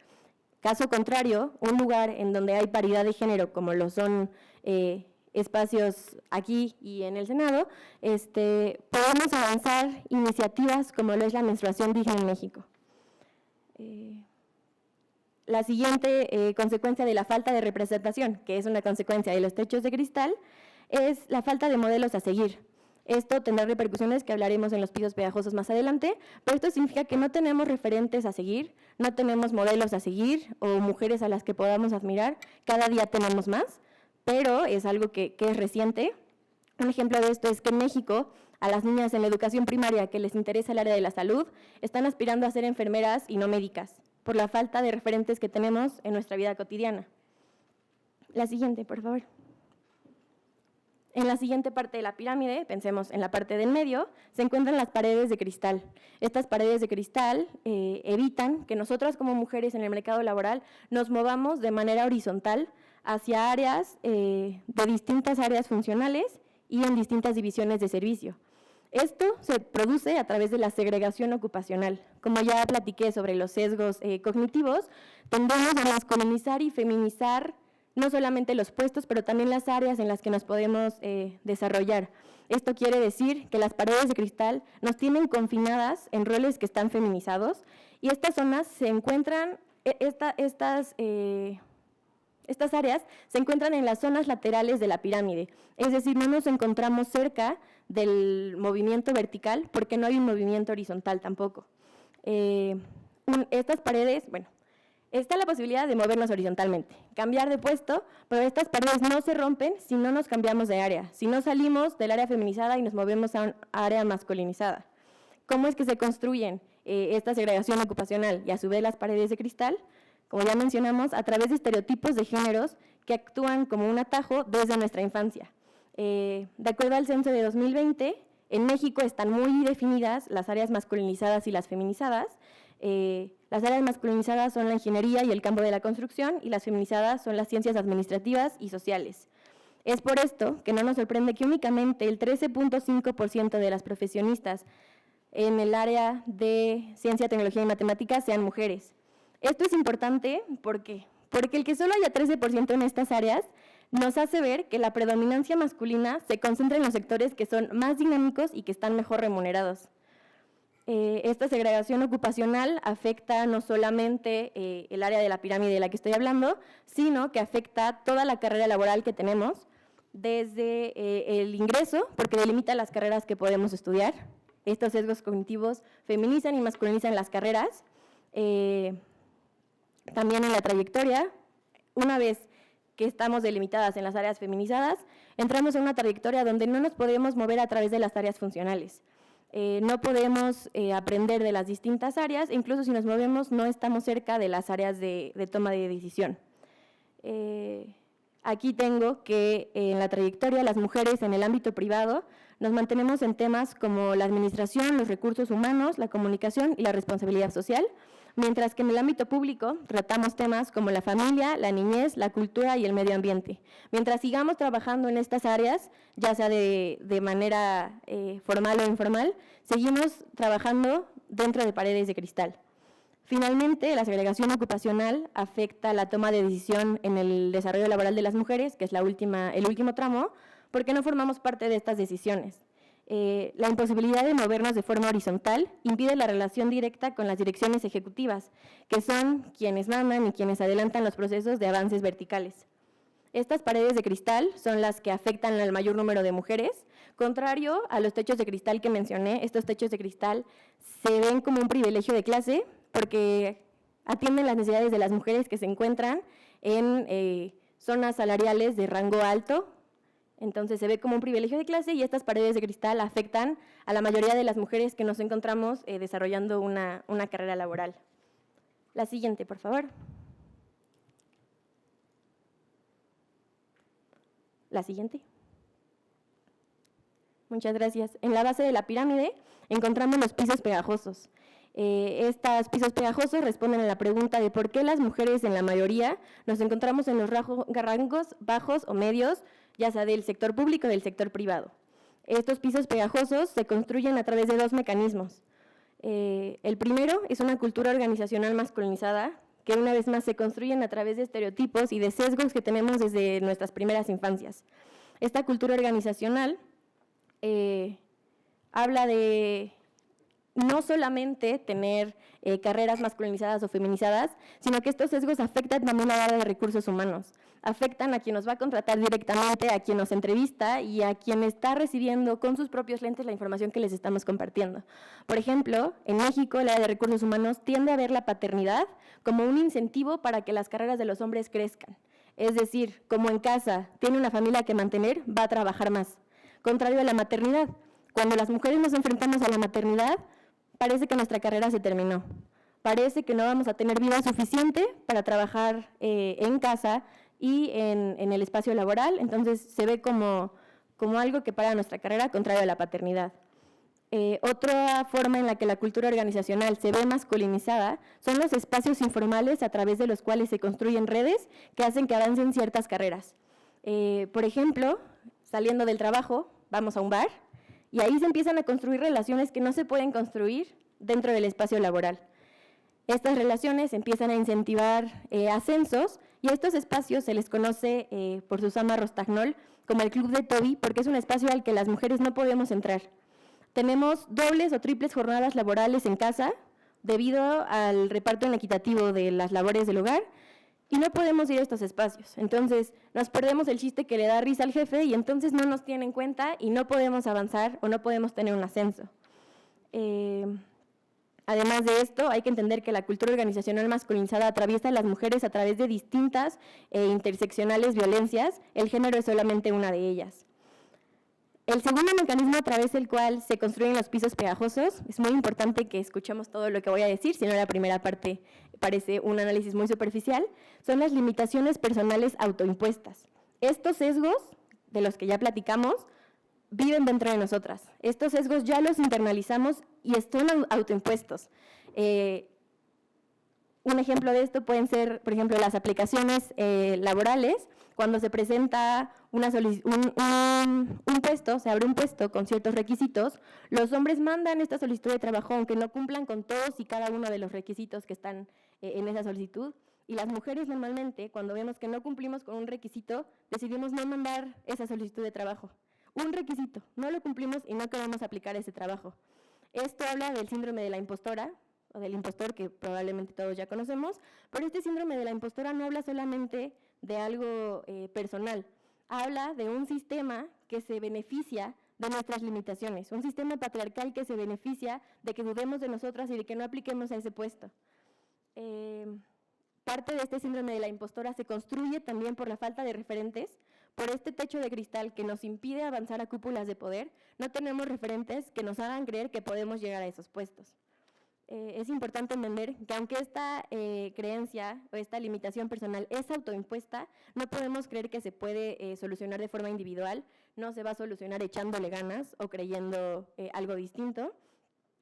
Caso contrario, un lugar en donde hay paridad de género, como lo son espacios aquí y en el Senado, podemos avanzar iniciativas como lo es la menstruación digna en México. La siguiente consecuencia de la falta de representación, que es una consecuencia de los techos de cristal, es la falta de modelos a seguir. Esto tendrá repercusiones que hablaremos en los pisos pegajosos más adelante, pero esto significa que no tenemos referentes a seguir, no tenemos modelos a seguir o mujeres a las que podamos admirar, cada día tenemos más, pero es algo que es reciente. Un ejemplo de esto es que en México, a las niñas en la educación primaria que les interesa el área de la salud, están aspirando a ser enfermeras y no médicas, por la falta de referentes que tenemos en nuestra vida cotidiana. La siguiente, por favor. En la siguiente parte de la pirámide, pensemos en la parte del medio, se encuentran las paredes de cristal. Estas paredes de cristal evitan que nosotras como mujeres en el mercado laboral nos movamos de manera horizontal hacia áreas de distintas áreas funcionales y en distintas divisiones de servicio. Esto se produce a través de la segregación ocupacional. Como ya platiqué sobre los sesgos cognitivos, tendemos a masculinizar y feminizar no solamente los puestos, pero también las áreas en las que nos podemos desarrollar. Esto quiere decir que las paredes de cristal nos tienen confinadas en roles que están feminizados y estas zonas se encuentran, estas áreas se encuentran en las zonas laterales de la pirámide, es decir, no nos encontramos cerca del movimiento vertical porque no hay un movimiento horizontal tampoco. Estas paredes, bueno, está la posibilidad de movernos horizontalmente, cambiar de puesto, pero estas paredes no se rompen si no nos cambiamos de área, si no salimos del área feminizada y nos movemos a un área masculinizada. ¿Cómo es que se construyen esta segregación ocupacional y a su vez las paredes de cristal? Como ya mencionamos, a través de estereotipos de géneros que actúan como un atajo desde nuestra infancia. De acuerdo al censo de 2020, en México están muy definidas las áreas masculinizadas y las feminizadas. Las áreas masculinizadas son la ingeniería y el campo de la construcción y las feminizadas son las ciencias administrativas y sociales. Es por esto que no nos sorprende que únicamente el 13.5% de las profesionistas en el área de ciencia, tecnología y matemáticas sean mujeres. Esto es importante porque el que solo haya 13% en estas áreas nos hace ver que la predominancia masculina se concentra en los sectores que son más dinámicos y que están mejor remunerados. Esta segregación ocupacional afecta no solamente el área de la pirámide de la que estoy hablando, sino que afecta toda la carrera laboral que tenemos, desde el ingreso, porque delimita las carreras que podemos estudiar. Estos sesgos cognitivos feminizan y masculinizan las carreras. También en la trayectoria, una vez que estamos delimitadas en las áreas feminizadas, entramos en una trayectoria donde no nos podemos mover a través de las áreas funcionales. No podemos aprender de las distintas áreas, e incluso si nos movemos no estamos cerca de las áreas de toma de decisión. Aquí tengo que en la trayectoria las mujeres en el ámbito privado nos mantenemos en temas como la administración, los recursos humanos, la comunicación y la responsabilidad social, mientras que en el ámbito público tratamos temas como la familia, la niñez, la cultura y el medio ambiente. Mientras sigamos trabajando en estas áreas, ya sea de manera formal o informal, seguimos trabajando dentro de paredes de cristal. Finalmente, la segregación ocupacional afecta la toma de decisión en el desarrollo laboral de las mujeres, que es el último tramo, porque no formamos parte de estas decisiones. La imposibilidad de movernos de forma horizontal impide la relación directa con las direcciones ejecutivas, que son quienes mandan y quienes adelantan los procesos de avances verticales. Estas paredes de cristal son las que afectan al mayor número de mujeres. Contrario a los techos de cristal que mencioné, estos techos de cristal se ven como un privilegio de clase porque atienden las necesidades de las mujeres que se encuentran en zonas salariales de rango alto. Entonces se ve como un privilegio de clase y estas paredes de cristal afectan a la mayoría de las mujeres que nos encontramos desarrollando una carrera laboral. La siguiente, por favor. La siguiente. Muchas gracias. En la base de la pirámide encontramos los pisos pegajosos. Estos pisos pegajosos responden a la pregunta de por qué las mujeres en la mayoría nos encontramos en los rangos bajos o medios, ya sea del sector público o del sector privado. Estos pisos pegajosos se construyen a través de dos mecanismos. El primero es una cultura organizacional masculinizada, que una vez más se construyen a través de estereotipos y de sesgos que tenemos desde nuestras primeras infancias. Esta cultura organizacional habla de no solamente tener carreras masculinizadas o feminizadas, sino que estos sesgos afectan también a la área de recursos humanos. Afectan a quien nos va a contratar directamente, a quien nos entrevista y a quien está recibiendo con sus propios lentes la información que les estamos compartiendo. Por ejemplo, en México, el área de recursos humanos tiende a ver la paternidad como un incentivo para que las carreras de los hombres crezcan. Es decir, como en casa tiene una familia que mantener, va a trabajar más. Contrario a la maternidad, cuando las mujeres nos enfrentamos a la maternidad, parece que nuestra carrera se terminó. Parece que no vamos a tener vida suficiente para trabajar en casa y en el espacio laboral, entonces se ve como algo que para nuestra carrera, contrario a la paternidad. Otra forma en la que la cultura organizacional se ve masculinizada son los espacios informales a través de los cuales se construyen redes que hacen que avancen ciertas carreras. Por ejemplo, saliendo del trabajo, vamos a un bar y ahí se empiezan a construir relaciones que no se pueden construir dentro del espacio laboral. Estas relaciones empiezan a incentivar ascensos y a estos espacios se les conoce por Susana Rostagnol como el Club de Toby, porque es un espacio al que las mujeres no podemos entrar. Tenemos dobles o triples jornadas laborales en casa debido al reparto inequitativo de las labores del hogar y no podemos ir a estos espacios. Entonces nos perdemos el chiste que le da risa al jefe y entonces no nos tiene en cuenta y no podemos avanzar o no podemos tener un ascenso. Además de esto, hay que entender que la cultura organizacional masculinizada atraviesa a las mujeres a través de distintas e interseccionales violencias. El género es solamente una de ellas. El segundo mecanismo a través del cual se construyen los pisos pegajosos, es muy importante que escuchemos todo lo que voy a decir, si no la primera parte parece un análisis muy superficial, son las limitaciones personales autoimpuestas. Estos sesgos, de los que ya platicamos, viven dentro de nosotras. Estos sesgos ya los internalizamos y están autoimpuestos. Un ejemplo de esto pueden ser, por ejemplo, las aplicaciones laborales. Cuando se presenta un puesto, se abre un puesto con ciertos requisitos, los hombres mandan esta solicitud de trabajo aunque no cumplan con todos y cada uno de los requisitos que están en esa solicitud. Y las mujeres normalmente, cuando vemos que no cumplimos con un requisito, decidimos no mandar esa solicitud de trabajo. Un requisito, no lo cumplimos y no queremos aplicar ese trabajo. Esto habla del síndrome de la impostora, o del impostor, que probablemente todos ya conocemos, pero este síndrome de la impostora no habla solamente de algo personal, habla de un sistema que se beneficia de nuestras limitaciones, un sistema patriarcal que se beneficia de que dudemos de nosotras y de que no apliquemos a ese puesto. Parte de este síndrome de la impostora se construye también por la falta de referentes, por este techo de cristal que nos impide avanzar a cúpulas de poder. No tenemos referentes que nos hagan creer que podemos llegar a esos puestos. Es importante entender que aunque esta creencia o esta limitación personal es autoimpuesta, no podemos creer que se puede solucionar de forma individual, no se va a solucionar echándole ganas o creyendo algo distinto.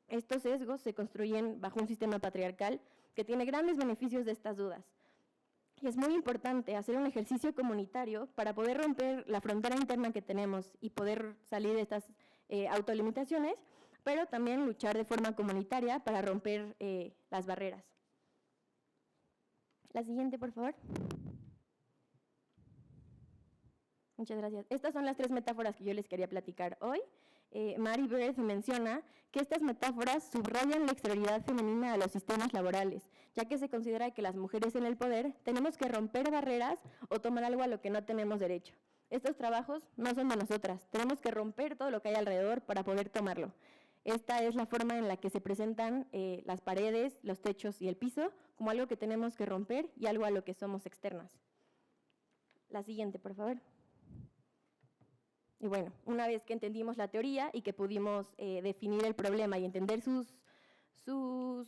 Estos sesgos se construyen bajo un sistema patriarcal que tiene grandes beneficios de estas dudas. Y es muy importante hacer un ejercicio comunitario para poder romper la frontera interna que tenemos y poder salir de estas autolimitaciones, pero también luchar de forma comunitaria para romper las barreras. La siguiente, por favor. Muchas gracias. Estas son las 3 metáforas que yo les quería platicar hoy. Mary Bird menciona que estas metáforas subrayan la exterioridad femenina a los sistemas laborales, ya que se considera que las mujeres en el poder tenemos que romper barreras o tomar algo a lo que no tenemos derecho. Estos trabajos no son de nosotras, tenemos que romper todo lo que hay alrededor para poder tomarlo. Esta es la forma en la que se presentan las paredes, los techos y el piso como algo que tenemos que romper y algo a lo que somos externas. La siguiente, por favor. Y bueno, una vez que entendimos la teoría y que pudimos definir el problema y entender sus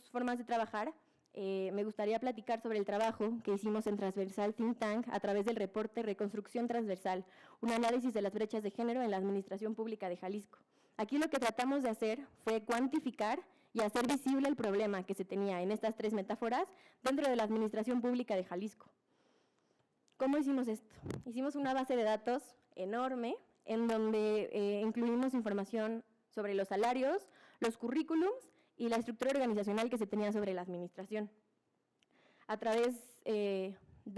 formas de trabajar, me gustaría platicar sobre el trabajo que hicimos en Transversal Think Tank a través del reporte Reconstrucción Transversal, un análisis de las brechas de género en la Administración Pública de Jalisco. Aquí lo que tratamos de hacer fue cuantificar y hacer visible el problema que se tenía en estas 3 metáforas dentro de la Administración Pública de Jalisco. ¿Cómo hicimos esto? Hicimos una base de datos enorme en donde incluimos información sobre los salarios, los currículums y la estructura organizacional que se tenía sobre la administración. A través de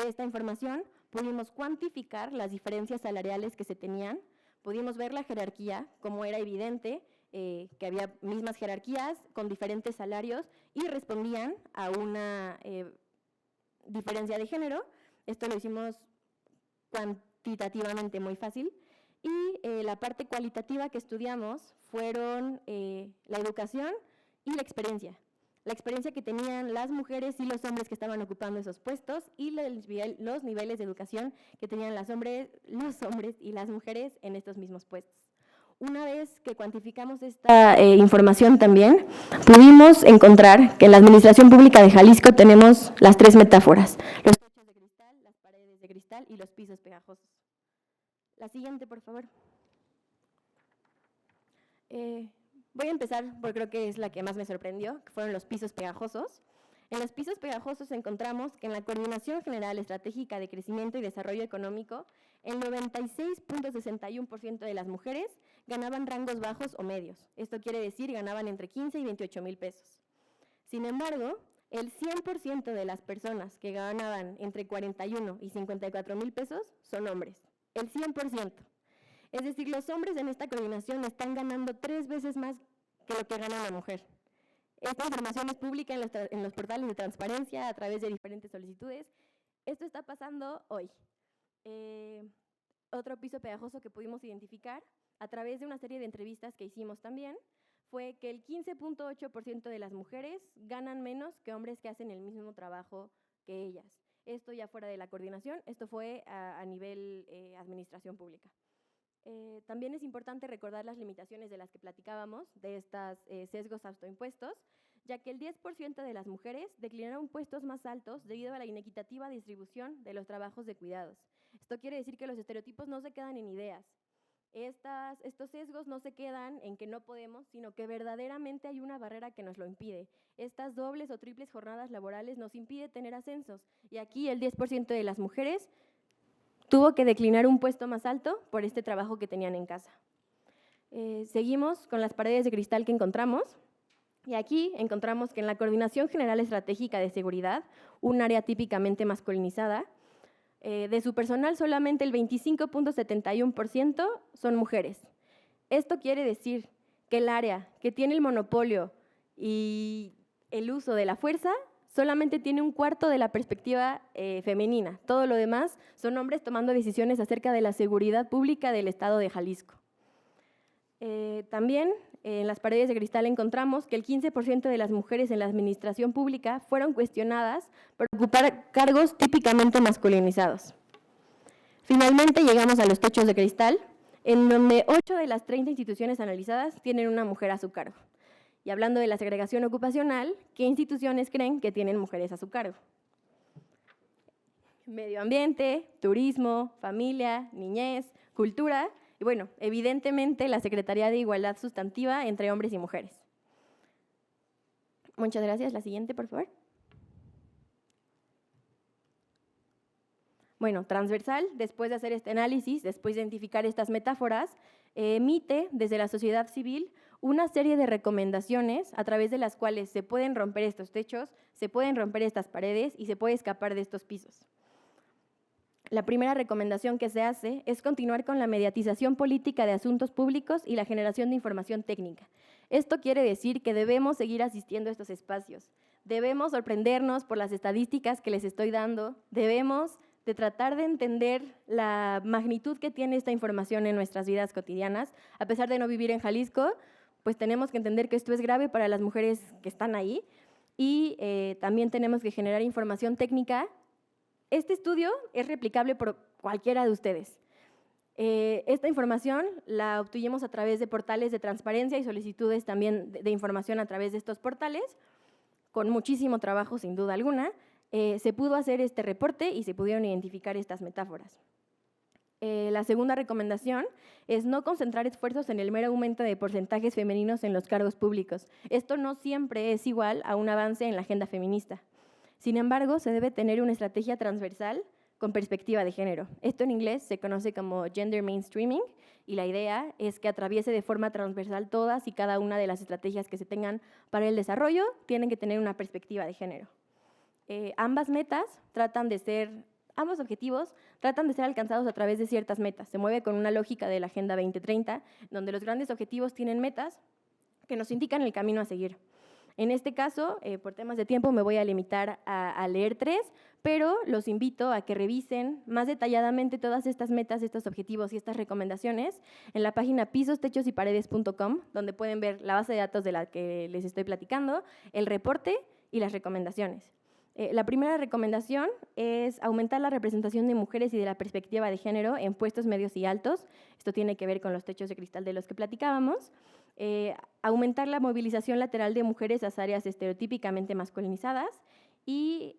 esta información pudimos cuantificar las diferencias salariales que se tenían, pudimos ver la jerarquía, como era evidente, que había mismas jerarquías con diferentes salarios y respondían a una diferencia de género. Esto lo hicimos cuantitativamente muy fácil. Y la parte cualitativa que estudiamos fueron la educación y la experiencia. La experiencia que tenían las mujeres y los hombres que estaban ocupando esos puestos y los niveles de educación que tenían los hombres y las mujeres en estos mismos puestos. Una vez que cuantificamos esta información también, pudimos encontrar que en la Administración Pública de Jalisco tenemos las 3 metáforas: los techos de cristal, las paredes de cristal y los pisos pegajosos. La siguiente, por favor. Voy a empezar porque creo que es la que más me sorprendió, que fueron los pisos pegajosos. En los pisos pegajosos encontramos que en la Coordinación General Estratégica de Crecimiento y Desarrollo Económico, el 96.61% de las mujeres ganaban rangos bajos o medios. Esto quiere decir ganaban entre 15 y 28 mil pesos. Sin embargo, el 100% de las personas que ganaban entre 41 y 54 mil pesos son hombres. El 100%. Es decir, los hombres en esta coordinación están ganando 3 veces más que lo que gana la mujer. Esta información es pública en los portales de transparencia a través de diferentes solicitudes. Esto está pasando hoy. Otro piso pegajoso que pudimos identificar a través de una serie de entrevistas que hicimos también fue que el 15.8% de las mujeres ganan menos que hombres que hacen el mismo trabajo que ellas. Esto ya fuera de la coordinación, esto fue a nivel administración pública. También es importante recordar las limitaciones de las que platicábamos, de estos sesgos autoimpuestos, ya que el 10% de las mujeres declinaron puestos más altos debido a la inequitativa distribución de los trabajos de cuidados. Esto quiere decir que los estereotipos no se quedan en ideas. Estos sesgos no se quedan en que no podemos, sino que verdaderamente hay una barrera que nos lo impide. Estas dobles o triples jornadas laborales nos impide tener ascensos, y aquí el 10% de las mujeres tuvo que declinar un puesto más alto por este trabajo que tenían en casa. Seguimos con las paredes de cristal que encontramos, y aquí encontramos que en la Coordinación General Estratégica de Seguridad, un área típicamente masculinizada, de su personal solamente el 25.71% son mujeres. Esto quiere decir que el área que tiene el monopolio y el uso de la fuerza solamente tiene un cuarto de la perspectiva femenina. Todo lo demás son hombres tomando decisiones acerca de la seguridad pública del estado de Jalisco. También en las paredes de cristal encontramos que el 15% de las mujeres en la administración pública fueron cuestionadas por ocupar cargos típicamente masculinizados. Finalmente llegamos a los techos de cristal, en donde 8 de las 30 instituciones analizadas tienen una mujer a su cargo. Y hablando de la segregación ocupacional, ¿qué instituciones creen que tienen mujeres a su cargo? Medio ambiente, turismo, familia, niñez, cultura y, bueno, evidentemente la Secretaría de Igualdad Sustantiva entre hombres y mujeres. Muchas gracias. La siguiente, por favor. Bueno, transversal, después de hacer este análisis, después de identificar estas metáforas, emite desde la sociedad civil una serie de recomendaciones a través de las cuales se pueden romper estos techos, se pueden romper estas paredes y se puede escapar de estos pisos. La primera recomendación que se hace es continuar con la mediatización política de asuntos públicos y la generación de información técnica. Esto quiere decir que debemos seguir asistiendo a estos espacios. Debemos sorprendernos por las estadísticas que les estoy dando. Debemos de tratar de entender la magnitud que tiene esta información en nuestras vidas cotidianas. A pesar de no vivir en Jalisco, pues tenemos que entender que esto es grave para las mujeres que están ahí, y también tenemos que generar información técnica. Este estudio es replicable por cualquiera de ustedes. Esta información la obtuvimos a través de portales de transparencia y solicitudes también de información a través de estos portales, con muchísimo trabajo sin duda alguna. Se pudo hacer este reporte y se pudieron identificar estas metáforas. La segunda recomendación es no concentrar esfuerzos en el mero aumento de porcentajes femeninos en los cargos públicos. Esto no siempre es igual a un avance en la agenda feminista. Sin embargo, se debe tener una estrategia transversal con perspectiva de género. Esto en inglés se conoce como gender mainstreaming, y la idea es que atraviese de forma transversal todas y cada una de las estrategias que se tengan para el desarrollo, tienen que tener una perspectiva de género. Ambas metas tratan de ser Ambos objetivos tratan de ser alcanzados a través de ciertas metas. Se mueve con una lógica de la Agenda 2030, donde los grandes objetivos tienen metas que nos indican el camino a seguir. En este caso, por temas de tiempo, me voy a limitar a leer 3, pero los invito a que revisen más detalladamente todas estas metas, estos objetivos y estas recomendaciones en la página pisostechosyparedes.com, donde pueden ver la base de datos de la que les estoy platicando, el reporte y las recomendaciones. La primera recomendación es aumentar la representación de mujeres y de la perspectiva de género en puestos medios y altos. Esto tiene que ver con los techos de cristal de los que platicábamos. Aumentar la movilización lateral de mujeres a áreas estereotípicamente masculinizadas y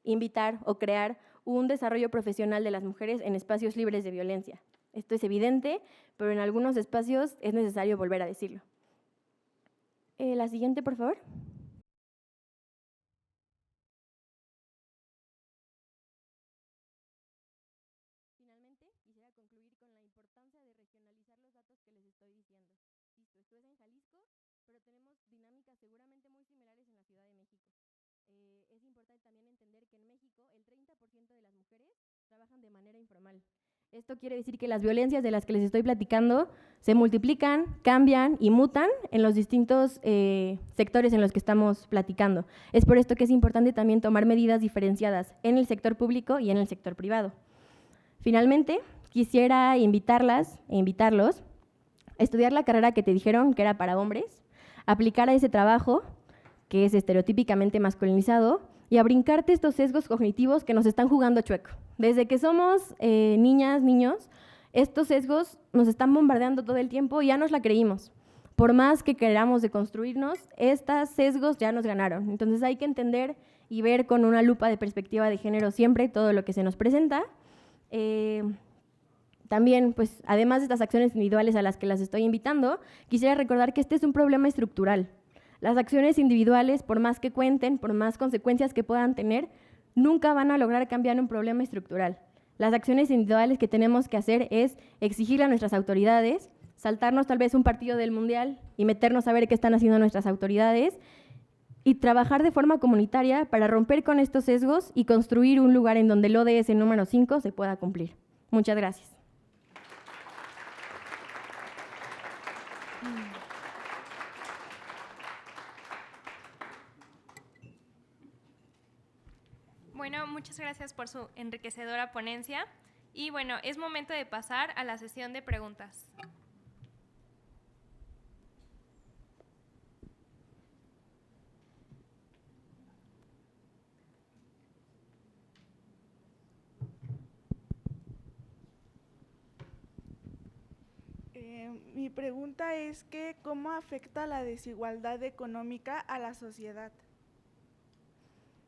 invitar o crear un desarrollo profesional de las mujeres en espacios libres de violencia. Esto es evidente, pero en algunos espacios es necesario volver a decirlo. La siguiente, por favor. Finalmente, quisiera concluir con la importancia de regionalizar los datos que les estoy diciendo. Esto es en Jalisco, pero tenemos dinámicas seguramente muy similares en la Ciudad de México. Es importante también entender que en México el 30% de las mujeres trabajan de manera informal. Esto quiere decir que las violencias de las que les estoy platicando se multiplican, cambian y mutan en los distintos sectores en los que estamos platicando. Es por esto que es importante también tomar medidas diferenciadas en el sector público y en el sector privado. Finalmente, quisiera invitarlas e invitarlos a estudiar la carrera que te dijeron que era para hombres, aplicar a ese trabajo que es estereotípicamente masculinizado y a brincarte estos sesgos cognitivos que nos están jugando chueco. Desde que somos niñas, niños, estos sesgos nos están bombardeando todo el tiempo y ya nos la creímos. Por más que queramos deconstruirnos, estos sesgos ya nos ganaron. Entonces hay que entender y ver con una lupa de perspectiva de género siempre todo lo que se nos presenta. También, pues, además de estas acciones individuales a las que las estoy invitando, quisiera recordar que este es un problema estructural. Las acciones individuales, por más que cuenten, por más consecuencias que puedan tener, nunca van a lograr cambiar un problema estructural. Las acciones individuales que tenemos que hacer es exigirle a nuestras autoridades, saltarnos tal vez un partido del Mundial y meternos a ver qué están haciendo nuestras autoridades y trabajar de forma comunitaria para romper con estos sesgos y construir un lugar en donde el ODS número 5 se pueda cumplir. Muchas gracias. Bueno, muchas gracias por su enriquecedora ponencia. Y bueno, es momento de pasar a la sesión de preguntas. Mi pregunta es que ¿cómo afecta la desigualdad económica a la sociedad?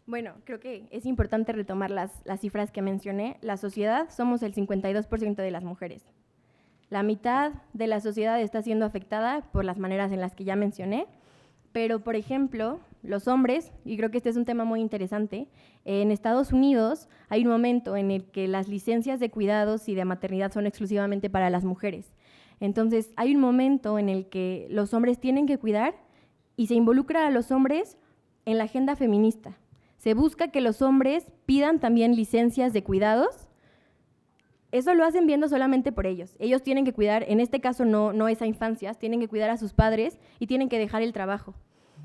Bueno, creo que es importante retomar las cifras que mencioné. La sociedad somos el 52% de las mujeres. La mitad de la sociedad está siendo afectada por las maneras en las que ya mencioné, pero, por ejemplo, los hombres, y creo que este es un tema muy interesante, en Estados Unidos hay un momento en el que las licencias de cuidados y de maternidad son exclusivamente para las mujeres. Entonces, hay un momento en el que los hombres tienen que cuidar y se involucra a los hombres en la agenda feminista. Se busca que los hombres pidan también licencias de cuidados. Eso lo hacen viendo solamente por ellos. Ellos tienen que cuidar, en este caso no es a infancias, tienen que cuidar a sus padres y tienen que dejar el trabajo.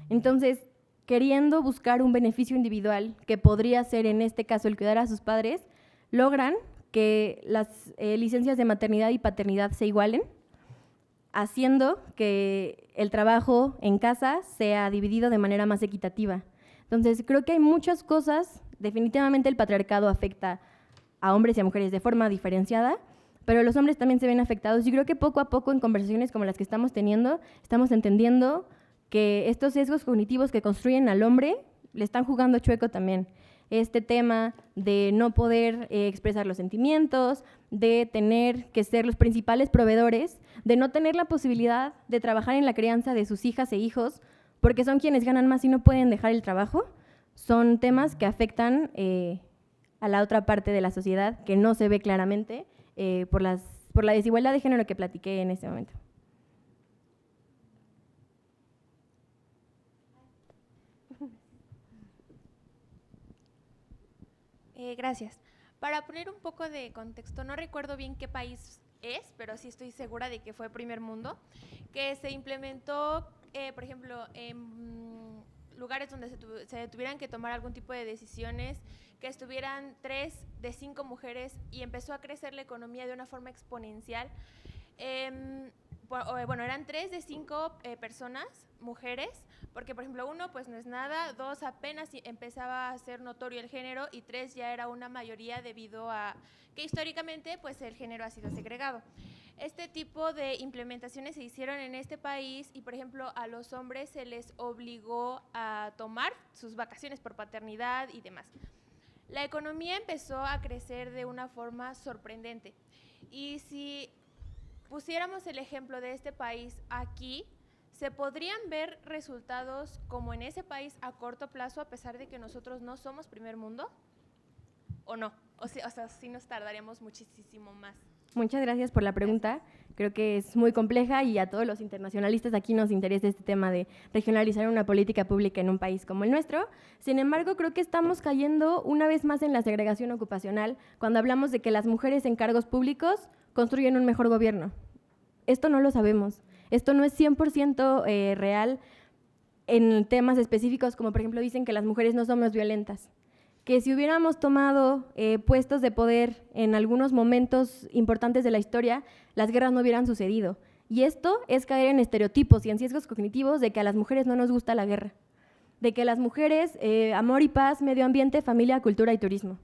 Entonces, queriendo buscar un beneficio individual, que podría ser en este caso el cuidar a sus padres, logran que las licencias de maternidad y paternidad se igualen, haciendo que el trabajo en casa sea dividido de manera más equitativa. Entonces, creo que hay muchas cosas, definitivamente el patriarcado afecta a hombres y a mujeres de forma diferenciada, pero los hombres también se ven afectados. Yo creo que poco a poco en conversaciones como las que estamos teniendo, estamos entendiendo que estos sesgos cognitivos que construyen al hombre le están jugando chueco también. Este tema de no poder expresar los sentimientos, de tener que ser los principales proveedores, de no tener la posibilidad de trabajar en la crianza de sus hijas e hijos, porque son quienes ganan más y no pueden dejar el trabajo, son temas que afectan a la otra parte de la sociedad que no se ve claramente por la desigualdad de género que platiqué en este momento. Gracias. Para poner un poco de contexto, no recuerdo bien qué país es, pero sí estoy segura de que fue primer mundo, que se implementó, por ejemplo, en lugares donde se tuvieran que tomar algún tipo de decisiones, que estuvieran 3 de 5 mujeres y empezó a crecer la economía de una forma exponencial. Bueno, eran 3 de 5 personas, mujeres, porque por ejemplo 1 pues no es nada, 2 apenas empezaba a ser notorio el género y 3 ya era una mayoría debido a que históricamente pues el género ha sido segregado. Este tipo de implementaciones se hicieron en este país y, por ejemplo, a los hombres se les obligó a tomar sus vacaciones por paternidad y demás. La economía empezó a crecer de una forma sorprendente. Y si pusiéramos el ejemplo de este país aquí, ¿se podrían ver resultados como en ese país a corto plazo a pesar de que nosotros no somos primer mundo? ¿O no? O sea, sí nos tardaríamos muchísimo más. Muchas gracias por la pregunta. Creo que es muy compleja y a todos los internacionalistas aquí nos interesa este tema de regionalizar una política pública en un país como el nuestro. Sin embargo, creo que estamos cayendo una vez más en la segregación ocupacional cuando hablamos de que las mujeres en cargos públicos construyen un mejor gobierno. Esto no lo sabemos. Esto no es 100% real en temas específicos, como por ejemplo dicen que las mujeres no somos violentas. Que si hubiéramos tomado puestos de poder en algunos momentos importantes de la historia, las guerras no hubieran sucedido. Y esto es caer en estereotipos y en sesgos cognitivos de que a las mujeres no nos gusta la guerra, de que las mujeres, amor y paz, medio ambiente, familia, cultura y turismo.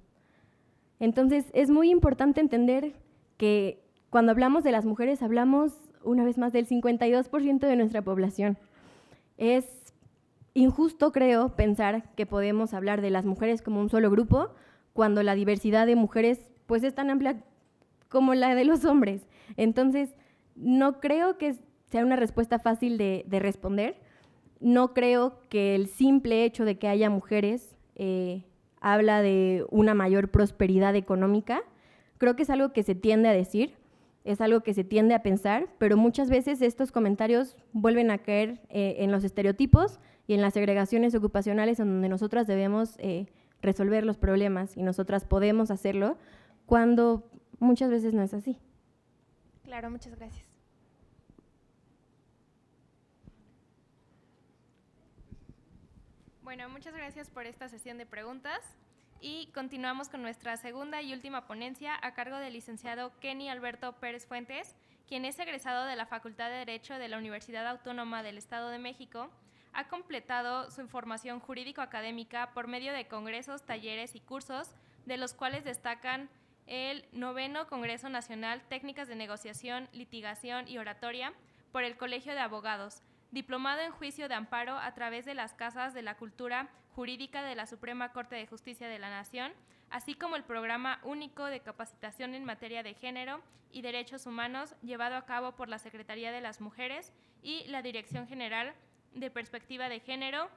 Entonces, es muy importante entender que cuando hablamos de las mujeres, hablamos una vez más del 52% de nuestra población. Es injusto, creo, pensar que podemos hablar de las mujeres como un solo grupo cuando la diversidad de mujeres pues es tan amplia como la de los hombres. Entonces, no creo que sea una respuesta fácil de responder. No creo que el simple hecho de que haya mujeres habla de una mayor prosperidad económica. Creo que es algo que se tiende a decir, es algo que se tiende a pensar, pero muchas veces estos comentarios vuelven a caer en los estereotipos y en las segregaciones ocupacionales en donde nosotras debemos resolver los problemas y nosotras podemos hacerlo cuando muchas veces no es así. Claro, muchas gracias. Bueno, muchas gracias por esta sesión de preguntas y continuamos con nuestra segunda y última ponencia a cargo del licenciado Kenny Alberto Pérez Fuentes, quien es egresado de la Facultad de Derecho de la Universidad Autónoma del Estado de México. Ha completado su formación jurídico-académica por medio de congresos, talleres y cursos, de los cuales destacan el 9º Congreso Nacional Técnicas de Negociación, Litigación y Oratoria por el Colegio de Abogados, diplomado en Juicio de Amparo a través de las Casas de la Cultura Jurídica de la Suprema Corte de Justicia de la Nación, así como el Programa Único de Capacitación en Materia de Género y Derechos Humanos llevado a cabo por la Secretaría de las Mujeres y la Dirección General de Perspectiva de Género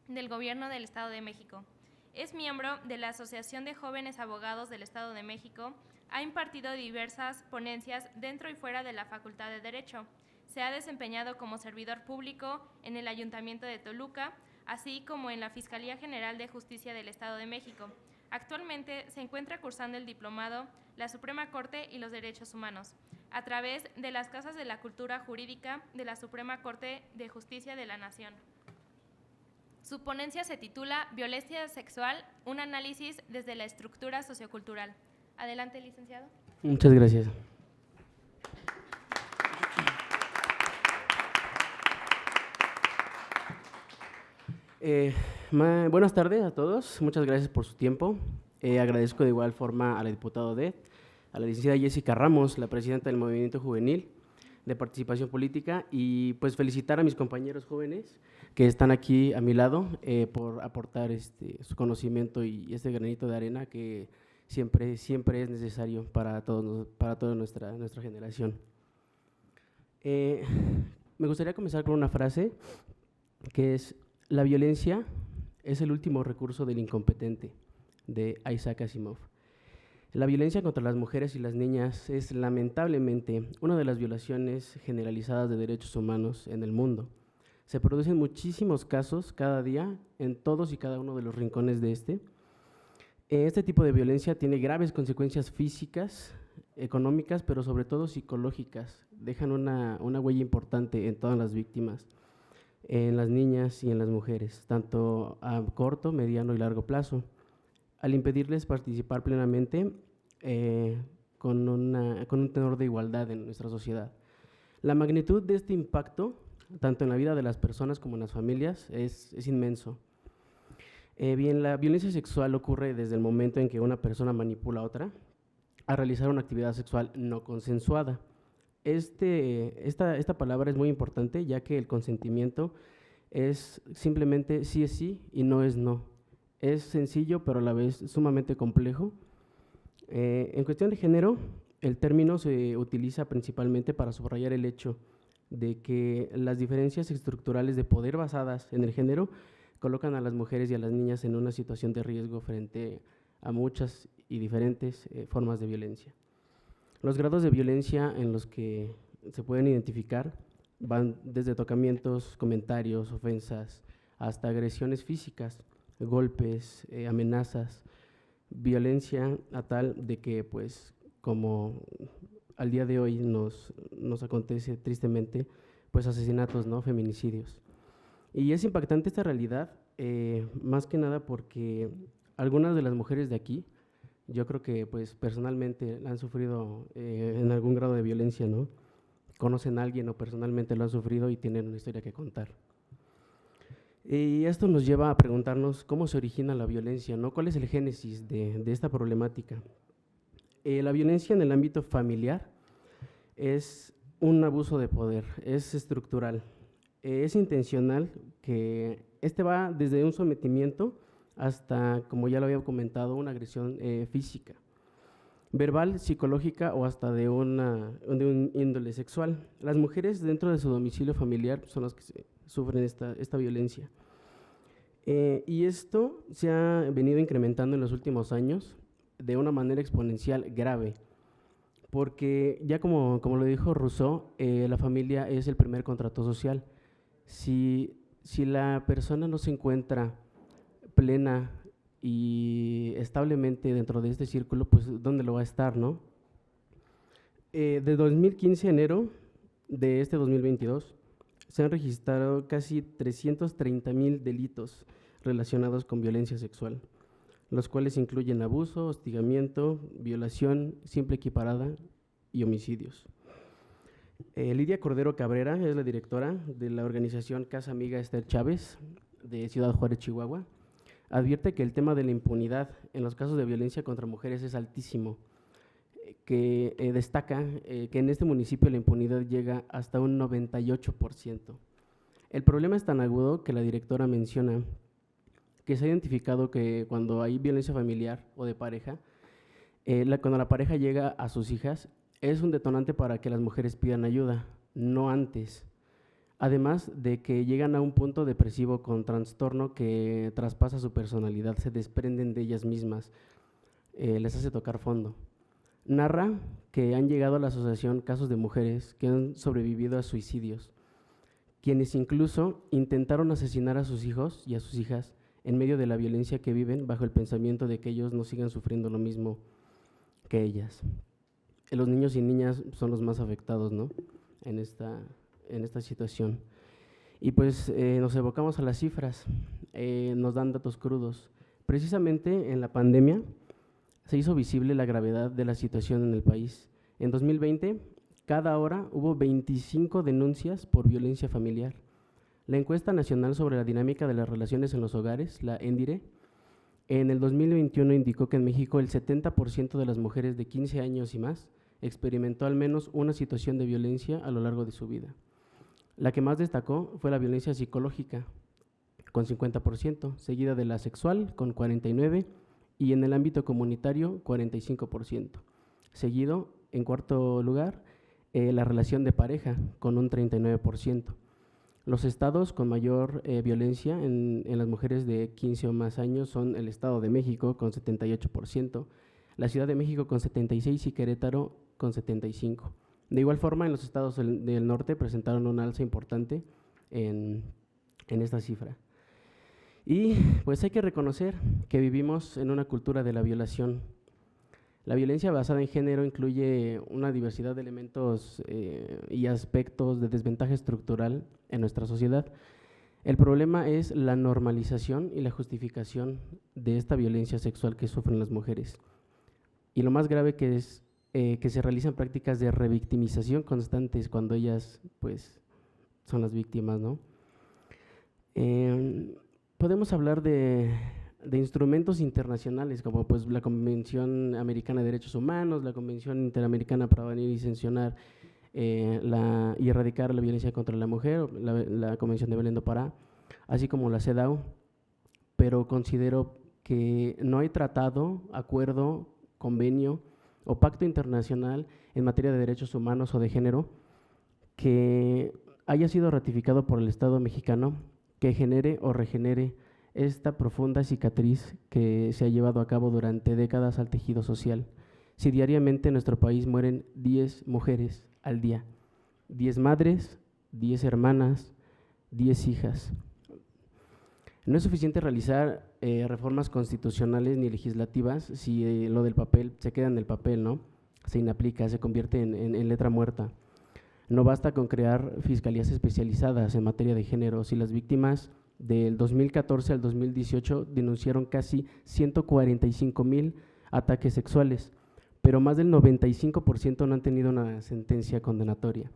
del Gobierno del Estado de México. Es miembro de la Asociación de Jóvenes Abogados del Estado de México, ha impartido diversas ponencias dentro y fuera de la Facultad de Derecho. Se ha desempeñado como servidor público en el Ayuntamiento de Toluca, así como en la Fiscalía General de Justicia del Estado de México. Actualmente se encuentra cursando el diplomado La Suprema Corte y los Derechos Humanos, a través de las Casas de la Cultura Jurídica de la Suprema Corte de Justicia de la Nación. Su ponencia se titula Violencia sexual, un análisis desde la estructura sociocultural. Adelante, licenciado. Muchas gracias. Buenas tardes a todos, muchas gracias por su tiempo. Agradezco de igual forma al diputado Odet, a la licenciada Jessica Ramos, la presidenta del Movimiento Juvenil de Participación Política, y pues felicitar a mis compañeros jóvenes que están aquí a mi lado por aportar su conocimiento y este granito de arena que siempre es necesario para toda nuestra generación. Me gustaría comenzar con una frase que es: la violencia es el último recurso del incompetente, de Isaac Asimov. La violencia contra las mujeres y las niñas es lamentablemente una de las violaciones generalizadas de derechos humanos en el mundo. Se producen muchísimos casos cada día en todos y cada uno de los rincones de Este tipo de violencia tiene graves consecuencias físicas, económicas, pero sobre todo psicológicas. Dejan una huella importante en todas las víctimas, en las niñas y en las mujeres, tanto a corto, mediano y largo plazo, al impedirles participar plenamente con un tenor de igualdad en nuestra sociedad. La magnitud de este impacto, tanto en la vida de las personas como en las familias, es inmenso. Bien, la violencia sexual ocurre desde el momento en que una persona manipula a otra a realizar una actividad sexual no consensuada. Esta palabra es muy importante, ya que el consentimiento es simplemente sí es sí y no es no. Es sencillo, pero a la vez sumamente complejo. En cuestión de género, el término se utiliza principalmente para subrayar el hecho de que las diferencias estructurales de poder basadas en el género colocan a las mujeres y a las niñas en una situación de riesgo frente a muchas y diferentes formas de violencia. Los grados de violencia en los que se pueden identificar van desde tocamientos, comentarios, ofensas, hasta agresiones físicas, golpes, amenazas, violencia a tal de que, pues, como al día de hoy nos acontece tristemente, pues asesinatos, ¿no? Feminicidios. Y es impactante esta realidad, más que nada porque algunas de las mujeres de aquí, yo creo que pues personalmente han sufrido en algún grado de violencia, ¿no? Conocen a alguien o personalmente lo han sufrido y tienen una historia que contar. Y esto nos lleva a preguntarnos cómo se origina la violencia, ¿no? ¿Cuál es el génesis de esta problemática? La violencia en el ámbito familiar es un abuso de poder, es estructural. Es intencional, que va desde un sometimiento hasta, como ya lo había comentado, una agresión física, verbal, psicológica o hasta de un índole sexual. Las mujeres dentro de su domicilio familiar son las que sufren esta violencia. Y esto se ha venido incrementando en los últimos años de una manera exponencial grave, porque ya como lo dijo Rousseau, la familia es el primer contrato social. Si la persona no se encuentra plena y establemente dentro de este círculo, pues ¿dónde lo va a estar, no? De 2015 a enero de este 2022 se han registrado casi 330,000 delitos relacionados con violencia sexual, los cuales incluyen abuso, hostigamiento, violación simple equiparada y homicidios. Lidia Cordero Cabrera es la directora de la organización Casa Amiga Esther Chávez de Ciudad Juárez, Chihuahua. Advierte que el tema de la impunidad en los casos de violencia contra mujeres es altísimo, que destaca que en este municipio la impunidad llega hasta un 98%. El problema es tan agudo que la directora menciona que se ha identificado que cuando hay violencia familiar o de pareja, cuando la pareja llega a sus hijas, es un detonante para que las mujeres pidan ayuda, no antes. Además de que llegan a un punto depresivo con trastorno que traspasa su personalidad, se desprenden de ellas mismas, les hace tocar fondo. Narra que han llegado a la asociación casos de mujeres que han sobrevivido a suicidios, quienes incluso intentaron asesinar a sus hijos y a sus hijas en medio de la violencia que viven, bajo el pensamiento de que ellos no sigan sufriendo lo mismo que ellas. Los niños y niñas son los más afectados, ¿no? en esta situación. Y pues nos evocamos a las cifras, nos dan datos crudos. Precisamente en la pandemia se hizo visible la gravedad de la situación en el país. En 2020, cada hora hubo 25 denuncias por violencia familiar. La encuesta nacional sobre la dinámica de las relaciones en los hogares, la ENDIRE, en el 2021 indicó que en México el 70% de las mujeres de 15 años y más experimentó al menos una situación de violencia a lo largo de su vida. La que más destacó fue la violencia psicológica, con 50%, seguida de la sexual, con 49%, y en el ámbito comunitario, 45%. Seguido, en cuarto lugar, la relación de pareja, con un 39%. Los estados con mayor violencia en las mujeres de 15 o más años son el Estado de México, con 78%, la Ciudad de México con 76% y Querétaro con 75%. De igual forma, en los estados del norte presentaron un alza importante en esta cifra. Y pues hay que reconocer que vivimos en una cultura de la violación. La violencia basada en género incluye una diversidad de elementos y aspectos de desventaja estructural en nuestra sociedad. El problema es la normalización y la justificación de esta violencia sexual que sufren las mujeres. Y lo más grave que es que se realizan prácticas de revictimización constantes cuando ellas pues son las víctimas, ¿no? Podemos hablar de instrumentos internacionales como pues la Convención Americana de Derechos Humanos, la Convención Interamericana para prevenir y sancionar y erradicar la violencia contra la mujer, la Convención de Belén do Pará, así como la CEDAW, pero considero que no hay tratado, acuerdo, convenio o pacto internacional en materia de derechos humanos o de género que haya sido ratificado por el Estado mexicano que genere o regenere esta profunda cicatriz que se ha llevado a cabo durante décadas al tejido social. Si diariamente en nuestro país mueren 10 mujeres al día, 10 madres, 10 hermanas, 10 hijas. No es suficiente realizar reformas constitucionales ni legislativas si lo del papel se queda en el papel, ¿no? Se inaplica, se convierte en letra muerta. No basta con crear fiscalías especializadas en materia de género si las víctimas del 2014 al 2018 denunciaron casi 145,000 ataques sexuales, pero más del 95% no han tenido una sentencia condenatoria.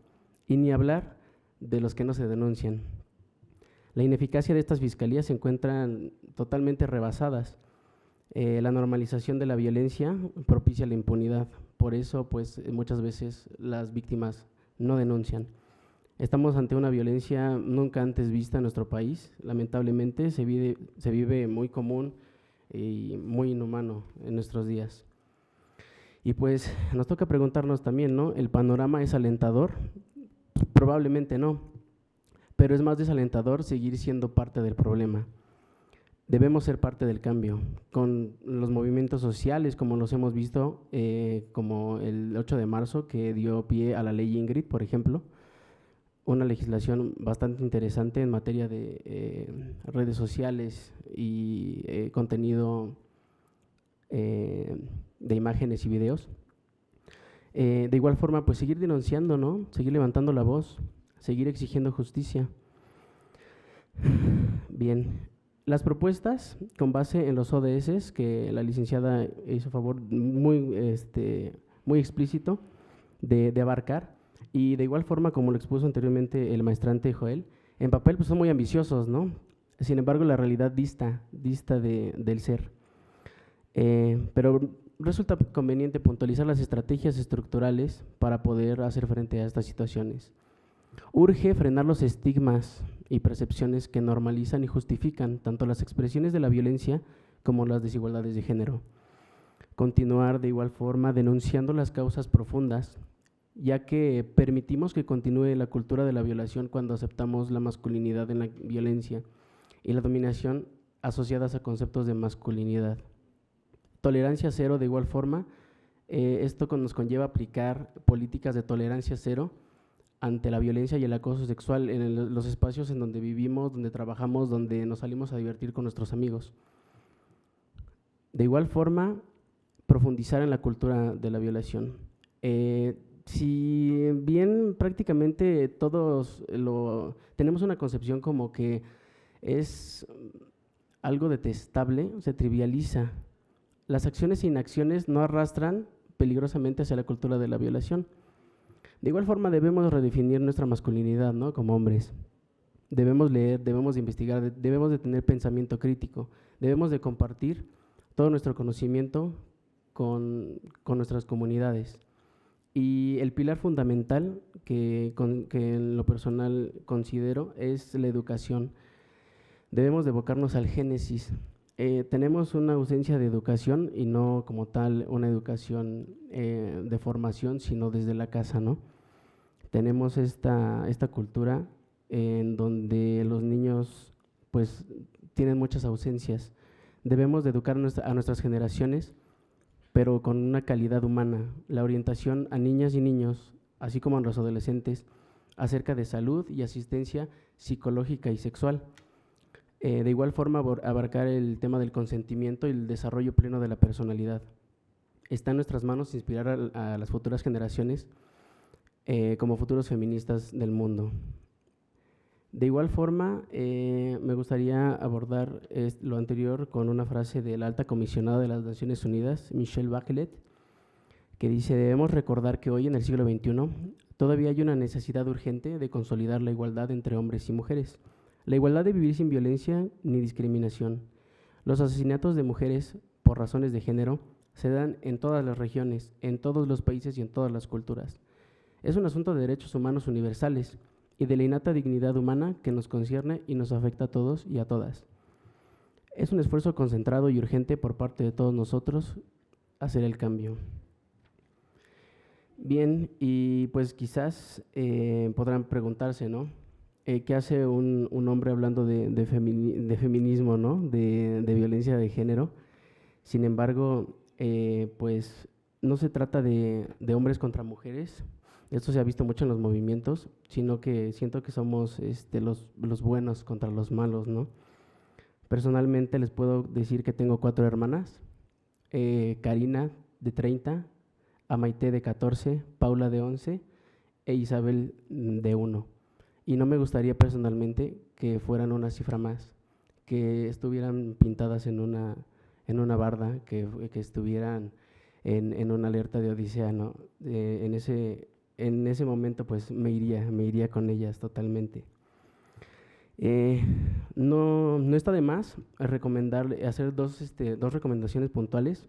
Y ni hablar de los que no se denuncian. La ineficacia de estas fiscalías se encuentran totalmente rebasadas. La normalización de la violencia propicia la impunidad. Por eso, pues, muchas veces las víctimas no denuncian. Estamos ante una violencia nunca antes vista en nuestro país. Lamentablemente se vive muy común y muy inhumano en nuestros días. Y pues nos toca preguntarnos también, ¿no? ¿El panorama es alentador? Probablemente no, pero es más desalentador seguir siendo parte del problema. Debemos ser parte del cambio, con los movimientos sociales como los hemos visto, como el 8 de marzo que dio pie a la ley Ingrid, por ejemplo, una legislación bastante interesante en materia de redes sociales y contenido de imágenes y videos. De igual forma, pues seguir denunciando, ¿no? Seguir levantando la voz, seguir exigiendo justicia. Bien, las propuestas con base en los ODS que la licenciada hizo favor muy explícito de abarcar, y de igual forma como lo expuso anteriormente el maestrante Joel, en papel pues son muy ambiciosos, ¿no? Sin embargo, la realidad dista del ser. Pero resulta conveniente puntualizar las estrategias estructurales para poder hacer frente a estas situaciones. Urge frenar los estigmas y percepciones que normalizan y justifican tanto las expresiones de la violencia como las desigualdades de género. Continuar de igual forma denunciando las causas profundas, ya que permitimos que continúe la cultura de la violación cuando aceptamos la masculinidad en la violencia y la dominación asociadas a conceptos de masculinidad. Tolerancia cero de igual forma, esto nos conlleva aplicar políticas de tolerancia cero ante la violencia y el acoso sexual en los espacios en donde vivimos, donde trabajamos, donde nos salimos a divertir con nuestros amigos. De igual forma, profundizar en la cultura de la violación. Si bien prácticamente todos tenemos una concepción como que es algo detestable, se trivializa. Las acciones e inacciones no arrastran peligrosamente hacia la cultura de la violación. De igual forma debemos redefinir nuestra masculinidad, ¿no? Como hombres. Debemos leer, debemos investigar, debemos de tener pensamiento crítico, debemos de compartir todo nuestro conocimiento con nuestras comunidades. Y el pilar fundamental que en lo personal considero es la educación. Debemos de evocarnos al génesis. Tenemos una ausencia de educación y no como tal una educación de formación, sino desde la casa, ¿no? Tenemos esta cultura en donde los niños pues tienen muchas ausencias. Debemos de educar a nuestras generaciones, pero con una calidad humana. La orientación a niñas y niños, así como a los adolescentes, acerca de salud y asistencia psicológica y sexual. De igual forma, abarcar el tema del consentimiento y el desarrollo pleno de la personalidad. Está en nuestras manos inspirar a las futuras generaciones como futuros feministas del mundo. De igual forma, me gustaría abordar lo anterior con una frase de la alta comisionada de las Naciones Unidas, Michelle Bachelet, que dice: debemos recordar que hoy, en el siglo XXI, todavía hay una necesidad urgente de consolidar la igualdad entre hombres y mujeres, la igualdad de vivir sin violencia ni discriminación. Los asesinatos de mujeres por razones de género se dan en todas las regiones, en todos los países y en todas las culturas. Es un asunto de derechos humanos universales y de la innata dignidad humana que nos concierne y nos afecta a todos y a todas. Es un esfuerzo concentrado y urgente por parte de todos nosotros hacer el cambio. Bien, y pues quizás podrán preguntarse, ¿no? ¿Qué hace un hombre hablando de feminismo, ¿no? De violencia de género? Sin embargo, pues no se trata de hombres contra mujeres. Esto se ha visto mucho en los movimientos, sino que siento que somos los buenos contra los malos, ¿no? Personalmente les puedo decir que tengo 4 hermanas, Karina, de 30, Amaité, de 14, Paula, de 11, e Isabel, de 1. Y no me gustaría personalmente que fueran una cifra más, que estuvieran pintadas en una barda, que estuvieran en una alerta de Odisea, ¿no? En ese momento pues me iría con ellas totalmente. No está de más hacer dos recomendaciones puntuales.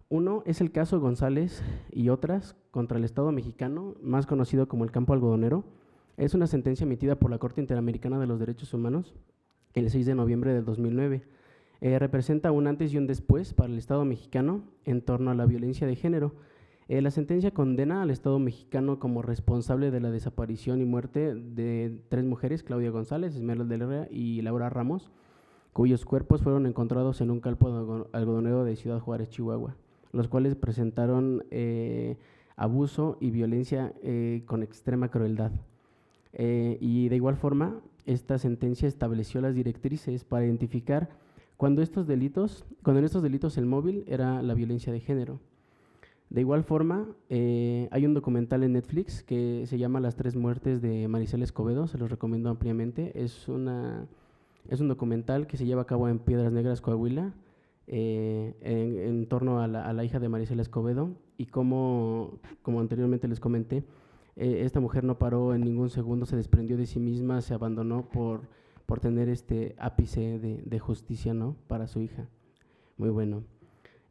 Uno es el caso González y otras contra el Estado mexicano, más conocido como el campo algodonero. Es una sentencia emitida por la Corte Interamericana de los Derechos Humanos el 6 de noviembre del 2009. Representa un antes y un después para el Estado mexicano en torno a la violencia de género. La sentencia condena al Estado mexicano como responsable de la desaparición y muerte de 3 mujeres, Claudia González, Esmeralda del Herrera y Laura Ramos, cuyos cuerpos fueron encontrados en un campo algodonero de Ciudad Juárez, Chihuahua, los cuales presentaron abuso y violencia con extrema crueldad. Y de igual forma, esta sentencia estableció las directrices para identificar cuando en estos delitos el móvil era la violencia de género. De igual forma, hay un documental en Netflix que se llama Las 3 muertes de Marisela Escobedo, se los recomiendo ampliamente. Es un documental que se lleva a cabo en Piedras Negras, Coahuila, en torno a la hija de Marisela Escobedo, y como anteriormente les comenté, esta mujer no paró en ningún segundo, se desprendió de sí misma, se abandonó por tener este ápice de justicia, ¿no?, para su hija. Muy bueno.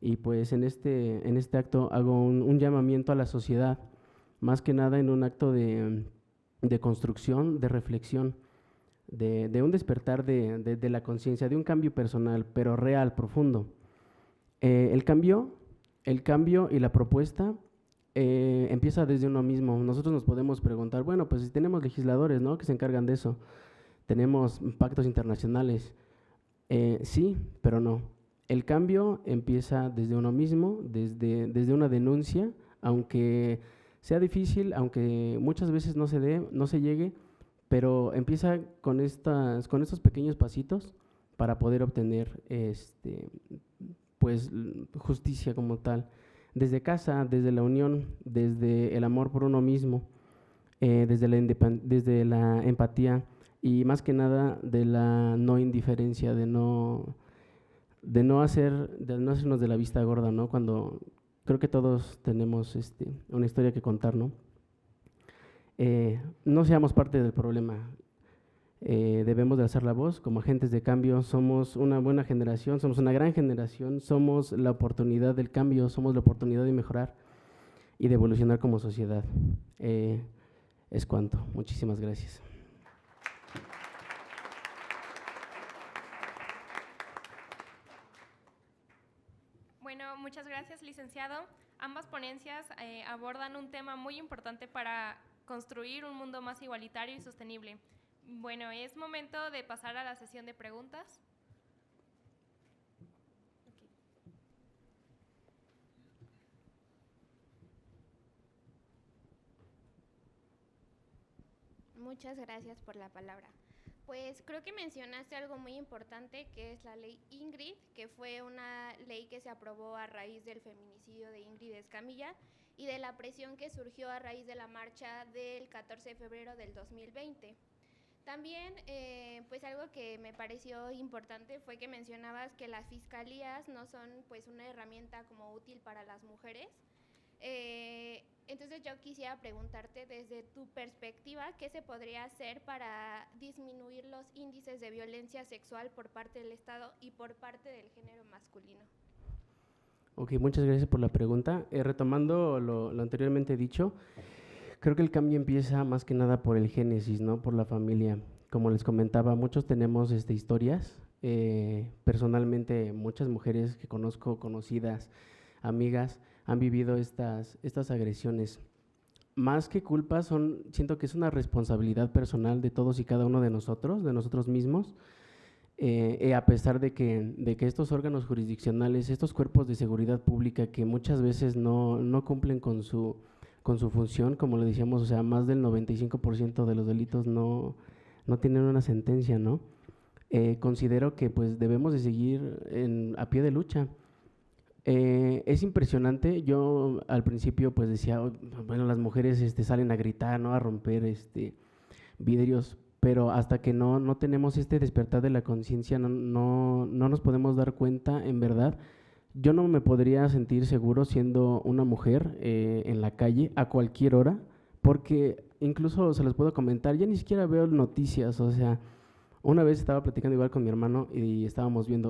Y pues en este acto hago un llamamiento a la sociedad, más que nada en un acto de construcción, de reflexión, de un despertar de la conciencia, de un cambio personal, pero real, profundo. El cambio y la propuesta empieza desde uno mismo. Nosotros nos podemos preguntar, bueno, pues si tenemos legisladores, ¿no?, que se encargan de eso, tenemos pactos internacionales, sí, pero no. El cambio empieza desde uno mismo, desde una denuncia, aunque sea difícil, aunque muchas veces no se llegue, pero empieza con estos pequeños pasitos para poder obtener pues justicia como tal. Desde casa, desde la unión, desde el amor por uno mismo, desde la empatía y más que nada de la no indiferencia, de no hacernos de la vista gorda, ¿no? Cuando creo que todos tenemos una historia que contar, ¿no? No seamos parte del problema. Debemos de alzar la voz como agentes de cambio. Somos una buena generación, somos una gran generación, somos la oportunidad del cambio, somos la oportunidad de mejorar y de evolucionar como sociedad. Es cuanto. Muchísimas gracias. Bueno, muchas gracias, licenciado. Ambas ponencias abordan un tema muy importante para construir un mundo más igualitario y sostenible. Bueno, es momento de pasar a la sesión de preguntas. Muchas gracias por la palabra. Pues creo que mencionaste algo muy importante, que es la ley Ingrid, que fue una ley que se aprobó a raíz del feminicidio de Ingrid Escamilla y de la presión que surgió a raíz de la marcha del 14 de febrero del 2020. También, pues algo que me pareció importante fue que mencionabas que las fiscalías no son pues una herramienta como útil para las mujeres. Entonces yo quisiera preguntarte desde tu perspectiva, ¿qué se podría hacer para disminuir los índices de violencia sexual por parte del Estado y por parte del género masculino? Ok, muchas gracias por la pregunta. Retomando lo anteriormente dicho, creo que el cambio empieza más que nada por el génesis, ¿no? Por la familia. Como les comentaba, muchos tenemos historias. Personalmente, muchas mujeres que conozco, conocidas, amigas, han vivido estas agresiones. Más que culpa, siento que es una responsabilidad personal de todos y cada uno de nosotros mismos, a pesar de que estos órganos jurisdiccionales, estos cuerpos de seguridad pública que muchas veces no cumplen con su función, como le decíamos, o sea, más del 95% de los delitos no tienen una sentencia, ¿no? Considero que pues debemos de seguir a pie de lucha. Es impresionante. Yo al principio pues decía, bueno, las mujeres salen a gritar, ¿no? A romper vidrios, pero hasta que no tenemos despertar de la conciencia, no nos podemos dar cuenta, en verdad. Yo no me podría sentir seguro siendo una mujer en la calle a cualquier hora, porque incluso se los puedo comentar, ya ni siquiera veo noticias, o sea, una vez estaba platicando igual con mi hermano y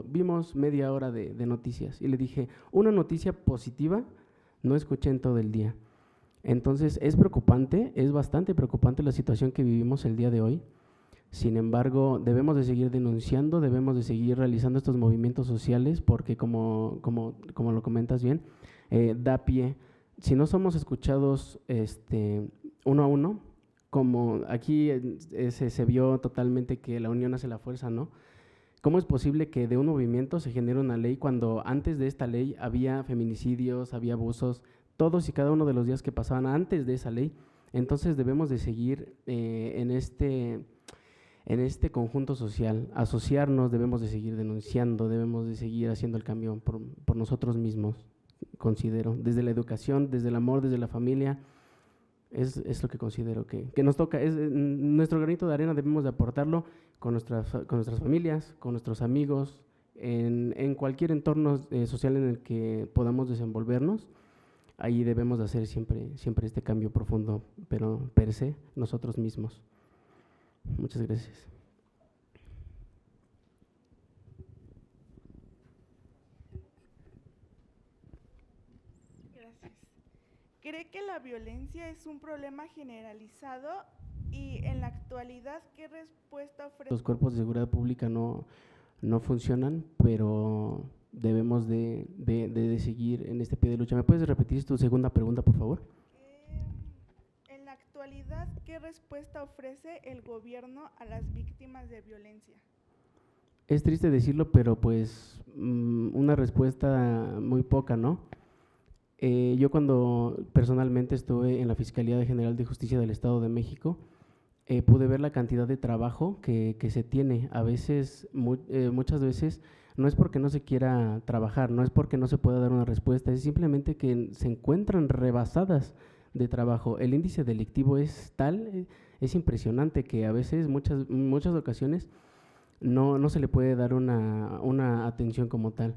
vimos media hora de noticias y le dije, una noticia positiva no escuché en todo el día. Entonces es preocupante, es bastante preocupante la situación que vivimos el día de hoy. Sin embargo, debemos de seguir denunciando, debemos de seguir realizando estos movimientos sociales porque como lo comentas bien, da pie. Si no somos escuchados uno a uno, como aquí se vio totalmente que la unión hace la fuerza, ¿no? ¿Cómo es posible que de un movimiento se genere una ley cuando antes de esta ley había feminicidios, había abusos, todos y cada uno de los días que pasaban antes de esa ley? Entonces debemos de seguir en este conjunto social, asociarnos, debemos de seguir denunciando, debemos de seguir haciendo el cambio por nosotros mismos, considero, desde la educación, desde el amor, desde la familia. Es lo que considero que nos toca, es nuestro granito de arena, debemos de aportarlo con nuestras familias, con nuestros amigos, en cualquier entorno social en el que podamos desenvolvernos. Ahí debemos de hacer siempre este cambio profundo, pero per se, nosotros mismos. Muchas gracias. Gracias. ¿Cree que la violencia es un problema generalizado y en la actualidad qué respuesta ofrece? Los cuerpos de seguridad pública no funcionan, pero debemos de seguir en este pie de lucha. ¿Me puedes repetir tu segunda pregunta, por favor? En la actualidad, ¿qué respuesta ofrece el gobierno a las víctimas de violencia? Es triste decirlo, pero pues una respuesta muy poca, ¿no? Yo cuando personalmente estuve en la Fiscalía General de Justicia del Estado de México, pude ver la cantidad de trabajo que se tiene. A veces, muchas veces, no es porque no se quiera trabajar, no es porque no se pueda dar una respuesta, es simplemente que se encuentran rebasadas de trabajo. El índice delictivo es tal, es impresionante que a veces, muchas ocasiones, no se le puede dar una atención como tal.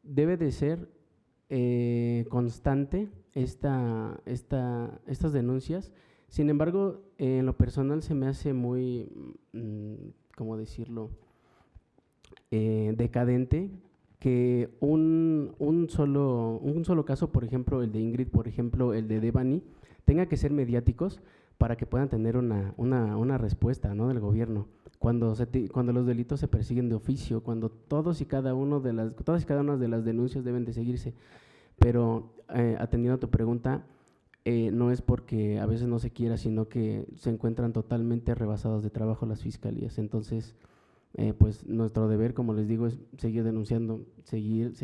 Debe de ser constante estas denuncias. Sin embargo, en lo personal se me hace muy, ¿cómo decirlo?, decadente que un solo caso, por ejemplo, el de Ingrid, por ejemplo, el de Devani, tenga que ser mediáticos para que puedan tener una respuesta, ¿no?, del gobierno. Cuando los delitos se persiguen de oficio, cuando todas y cada una de las denuncias deben de seguirse. Pero atendiendo a tu pregunta, no es porque a veces no se quiera, sino que se encuentran totalmente rebasadas de trabajo las fiscalías. Entonces, pues nuestro deber, como les digo, es seguir denunciando, seguir,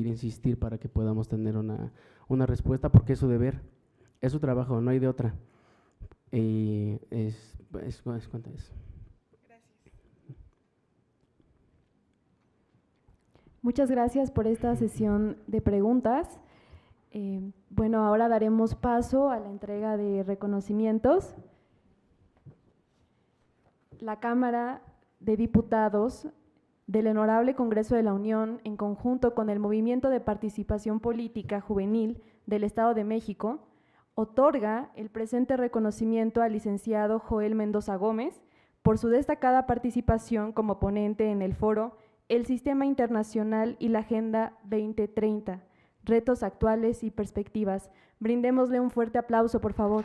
insistir para que podamos tener una respuesta, porque es su deber, es su trabajo, no hay de otra. Y es cuanto es. Gracias. Muchas gracias por esta sesión de preguntas. Bueno, ahora daremos paso a la entrega de reconocimientos. La Cámara de Diputados del Honorable Congreso de la Unión, en conjunto con el Movimiento de Participación Política Juvenil del Estado de México, otorga el presente reconocimiento al licenciado Joel Mendoza Gómez por su destacada participación como ponente en el foro El Sistema Internacional y la Agenda 2030, retos actuales y perspectivas. Brindémosle un fuerte aplauso, por favor.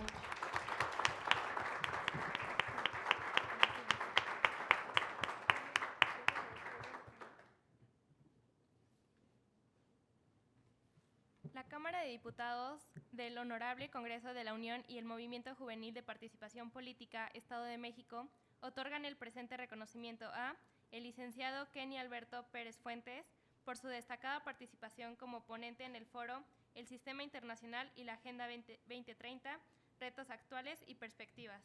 La Cámara de Diputados del Honorable Congreso de la Unión y el Movimiento Juvenil de Participación Política Estado de México otorgan el presente reconocimiento a el licenciado Kenny Alberto Pérez Fuentes por su destacada participación como ponente en el foro El Sistema Internacional y la Agenda 2030, retos actuales y perspectivas.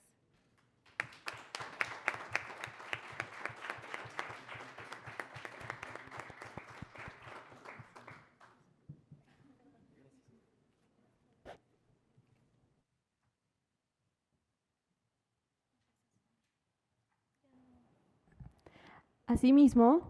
Asimismo,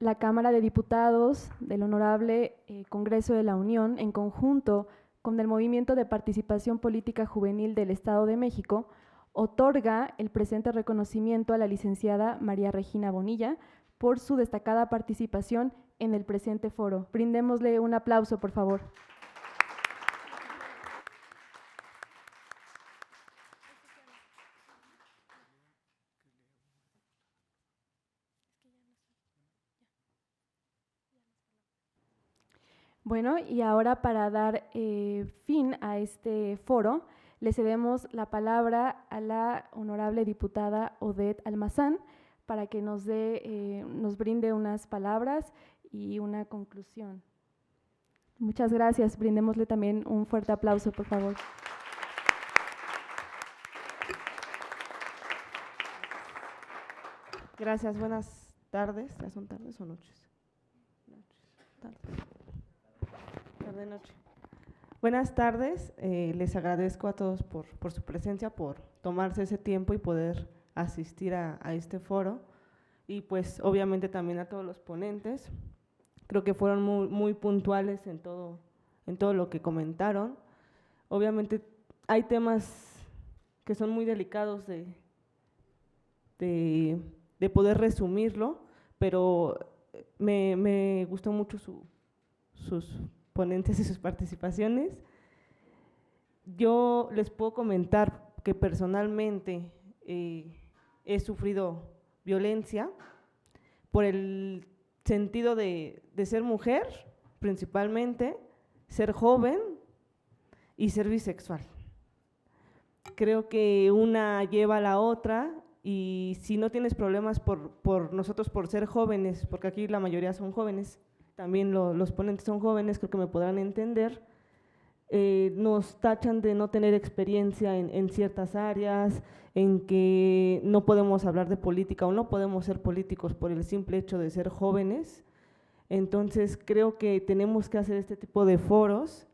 la Cámara de Diputados del Honorable Congreso de la Unión, en conjunto con el Movimiento de Participación Política Juvenil del Estado de México, otorga el presente reconocimiento a la licenciada María Regina Bonilla por su destacada participación en el presente foro. Brindémosle un aplauso, por favor. Bueno, y ahora para dar fin a este foro, le cedemos la palabra a la honorable diputada Odette Almazán para que nos brinde unas palabras y una conclusión. Muchas gracias. Brindémosle también un fuerte aplauso, por favor. Gracias, buenas tardes. ¿Ya son tardes o noches? Tardes. Tarde-noche. Buenas tardes, les agradezco a todos por su presencia, por tomarse ese tiempo y poder asistir a este foro. Y pues obviamente también a todos los ponentes. Creo que fueron muy puntuales en todo lo que comentaron. Obviamente hay temas que son muy delicados de poder resumirlo, pero me gustó mucho sus ponentes y sus participaciones. Yo les puedo comentar que personalmente he sufrido violencia por el sentido de ser mujer, principalmente, ser joven y ser bisexual. Creo que una lleva a la otra y si no tienes problemas por nosotros por ser jóvenes, porque aquí la mayoría son jóvenes, también los ponentes son jóvenes, creo que me podrán entender, nos tachan de no tener experiencia en ciertas áreas, en que no podemos hablar de política o no podemos ser políticos por el simple hecho de ser jóvenes. Entonces creo que tenemos que hacer este tipo de foros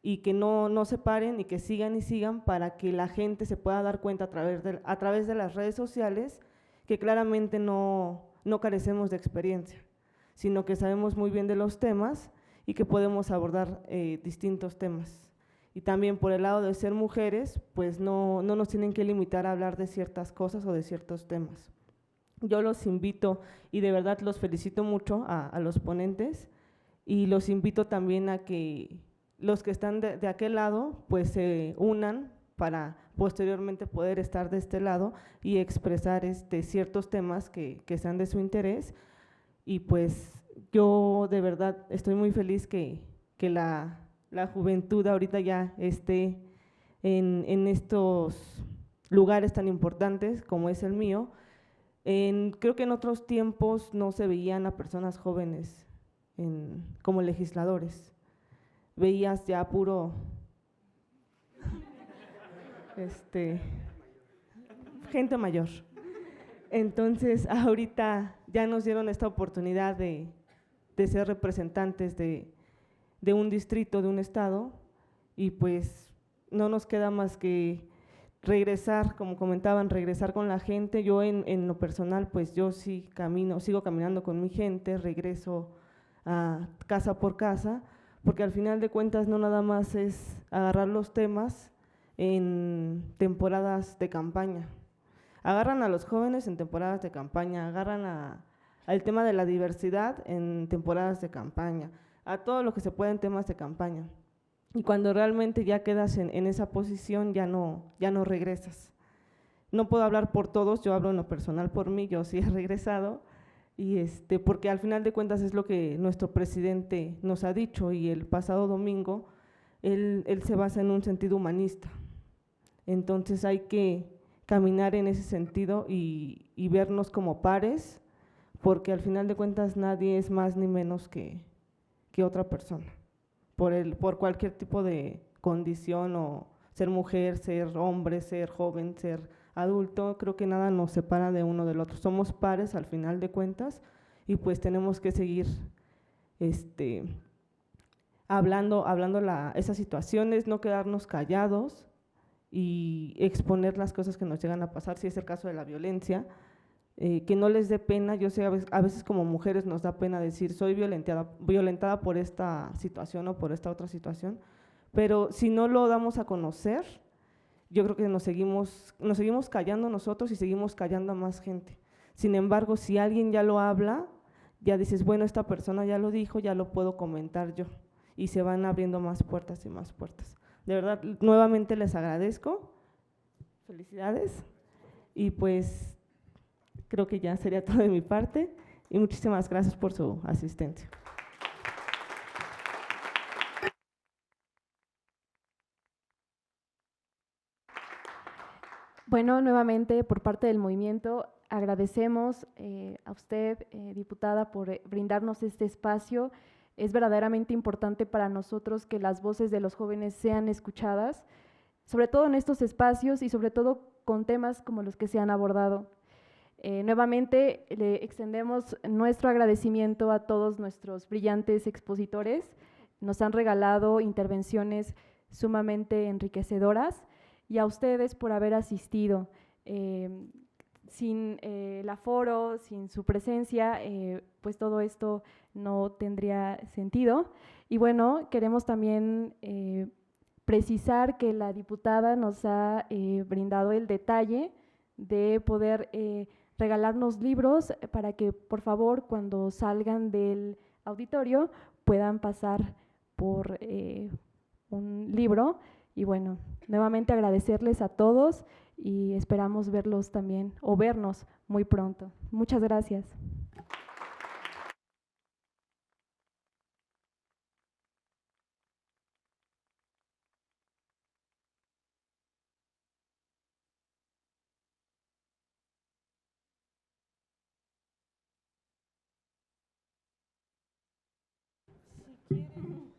y que no se paren y que sigan y sigan para que la gente se pueda dar cuenta a través de las redes sociales que claramente no carecemos de experiencia, sino que sabemos muy bien de los temas y que podemos abordar distintos temas. Y también por el lado de ser mujeres, pues no nos tienen que limitar a hablar de ciertas cosas o de ciertos temas. Yo los invito y de verdad los felicito mucho a los ponentes y los invito también a que los que están de aquel lado pues se unan para posteriormente poder estar de este lado y expresar ciertos temas que sean de su interés. Y pues yo de verdad estoy muy feliz que la juventud ahorita ya esté en estos lugares tan importantes como es el mío. Creo que en otros tiempos no se veían a personas jóvenes como legisladores. Veías ya puro gente mayor. Entonces ahorita ya nos dieron esta oportunidad de de ser representantes de un distrito, de un estado, y pues no nos queda más que regresar, como comentaban, regresar con la gente. Yo en lo personal, pues yo sí sigo caminando con mi gente, regreso a casa por casa, porque al final de cuentas no nada más es agarrar los temas en temporadas de campaña. Agarran a los jóvenes en temporadas de campaña, agarran al tema de la diversidad en temporadas de campaña, a todo lo que se puede en temas de campaña. Y cuando realmente ya quedas en esa posición, ya no regresas. No puedo hablar por todos, yo hablo en lo personal por mí, yo sí he regresado, y porque al final de cuentas es lo que nuestro presidente nos ha dicho, y el pasado domingo él se basa en un sentido humanista. Entonces hay que caminar en ese sentido y vernos como pares, porque al final de cuentas nadie es más ni menos que otra persona, por cualquier tipo de condición, o ser mujer, ser hombre, ser joven, ser adulto. Creo que nada nos separa de uno del otro, somos pares al final de cuentas, y pues tenemos que seguir hablando esas situaciones, no quedarnos callados y exponer las cosas que nos llegan a pasar, si es el caso de la violencia, que no les dé pena. Yo sé, a veces como mujeres nos da pena decir soy violentada por esta situación o por esta otra situación, pero si no lo damos a conocer, yo creo que nos seguimos callando nosotros y seguimos callando a más gente. Sin embargo, si alguien ya lo habla, ya dices, bueno, esta persona ya lo dijo, ya lo puedo comentar yo, y se van abriendo más puertas y más puertas. De verdad, nuevamente les agradezco, felicidades, y pues creo que ya sería todo de mi parte, y muchísimas gracias por su asistencia. Bueno, nuevamente por parte del movimiento agradecemos a usted, diputada, por brindarnos este espacio. Es verdaderamente importante para nosotros que las voces de los jóvenes sean escuchadas, sobre todo en estos espacios y sobre todo con temas como los que se han abordado. Nuevamente le extendemos nuestro agradecimiento a todos nuestros brillantes expositores. Nos han regalado intervenciones sumamente enriquecedoras, y a ustedes por haber asistido. Sin el aforo, sin su presencia, pues todo esto no tendría sentido. Y bueno, queremos también precisar que la diputada nos ha brindado el detalle de poder regalarnos libros para que, por favor, cuando salgan del auditorio puedan pasar por un libro. Y bueno, nuevamente agradecerles a todos y esperamos verlos también o vernos muy pronto. Muchas gracias. Si quieren.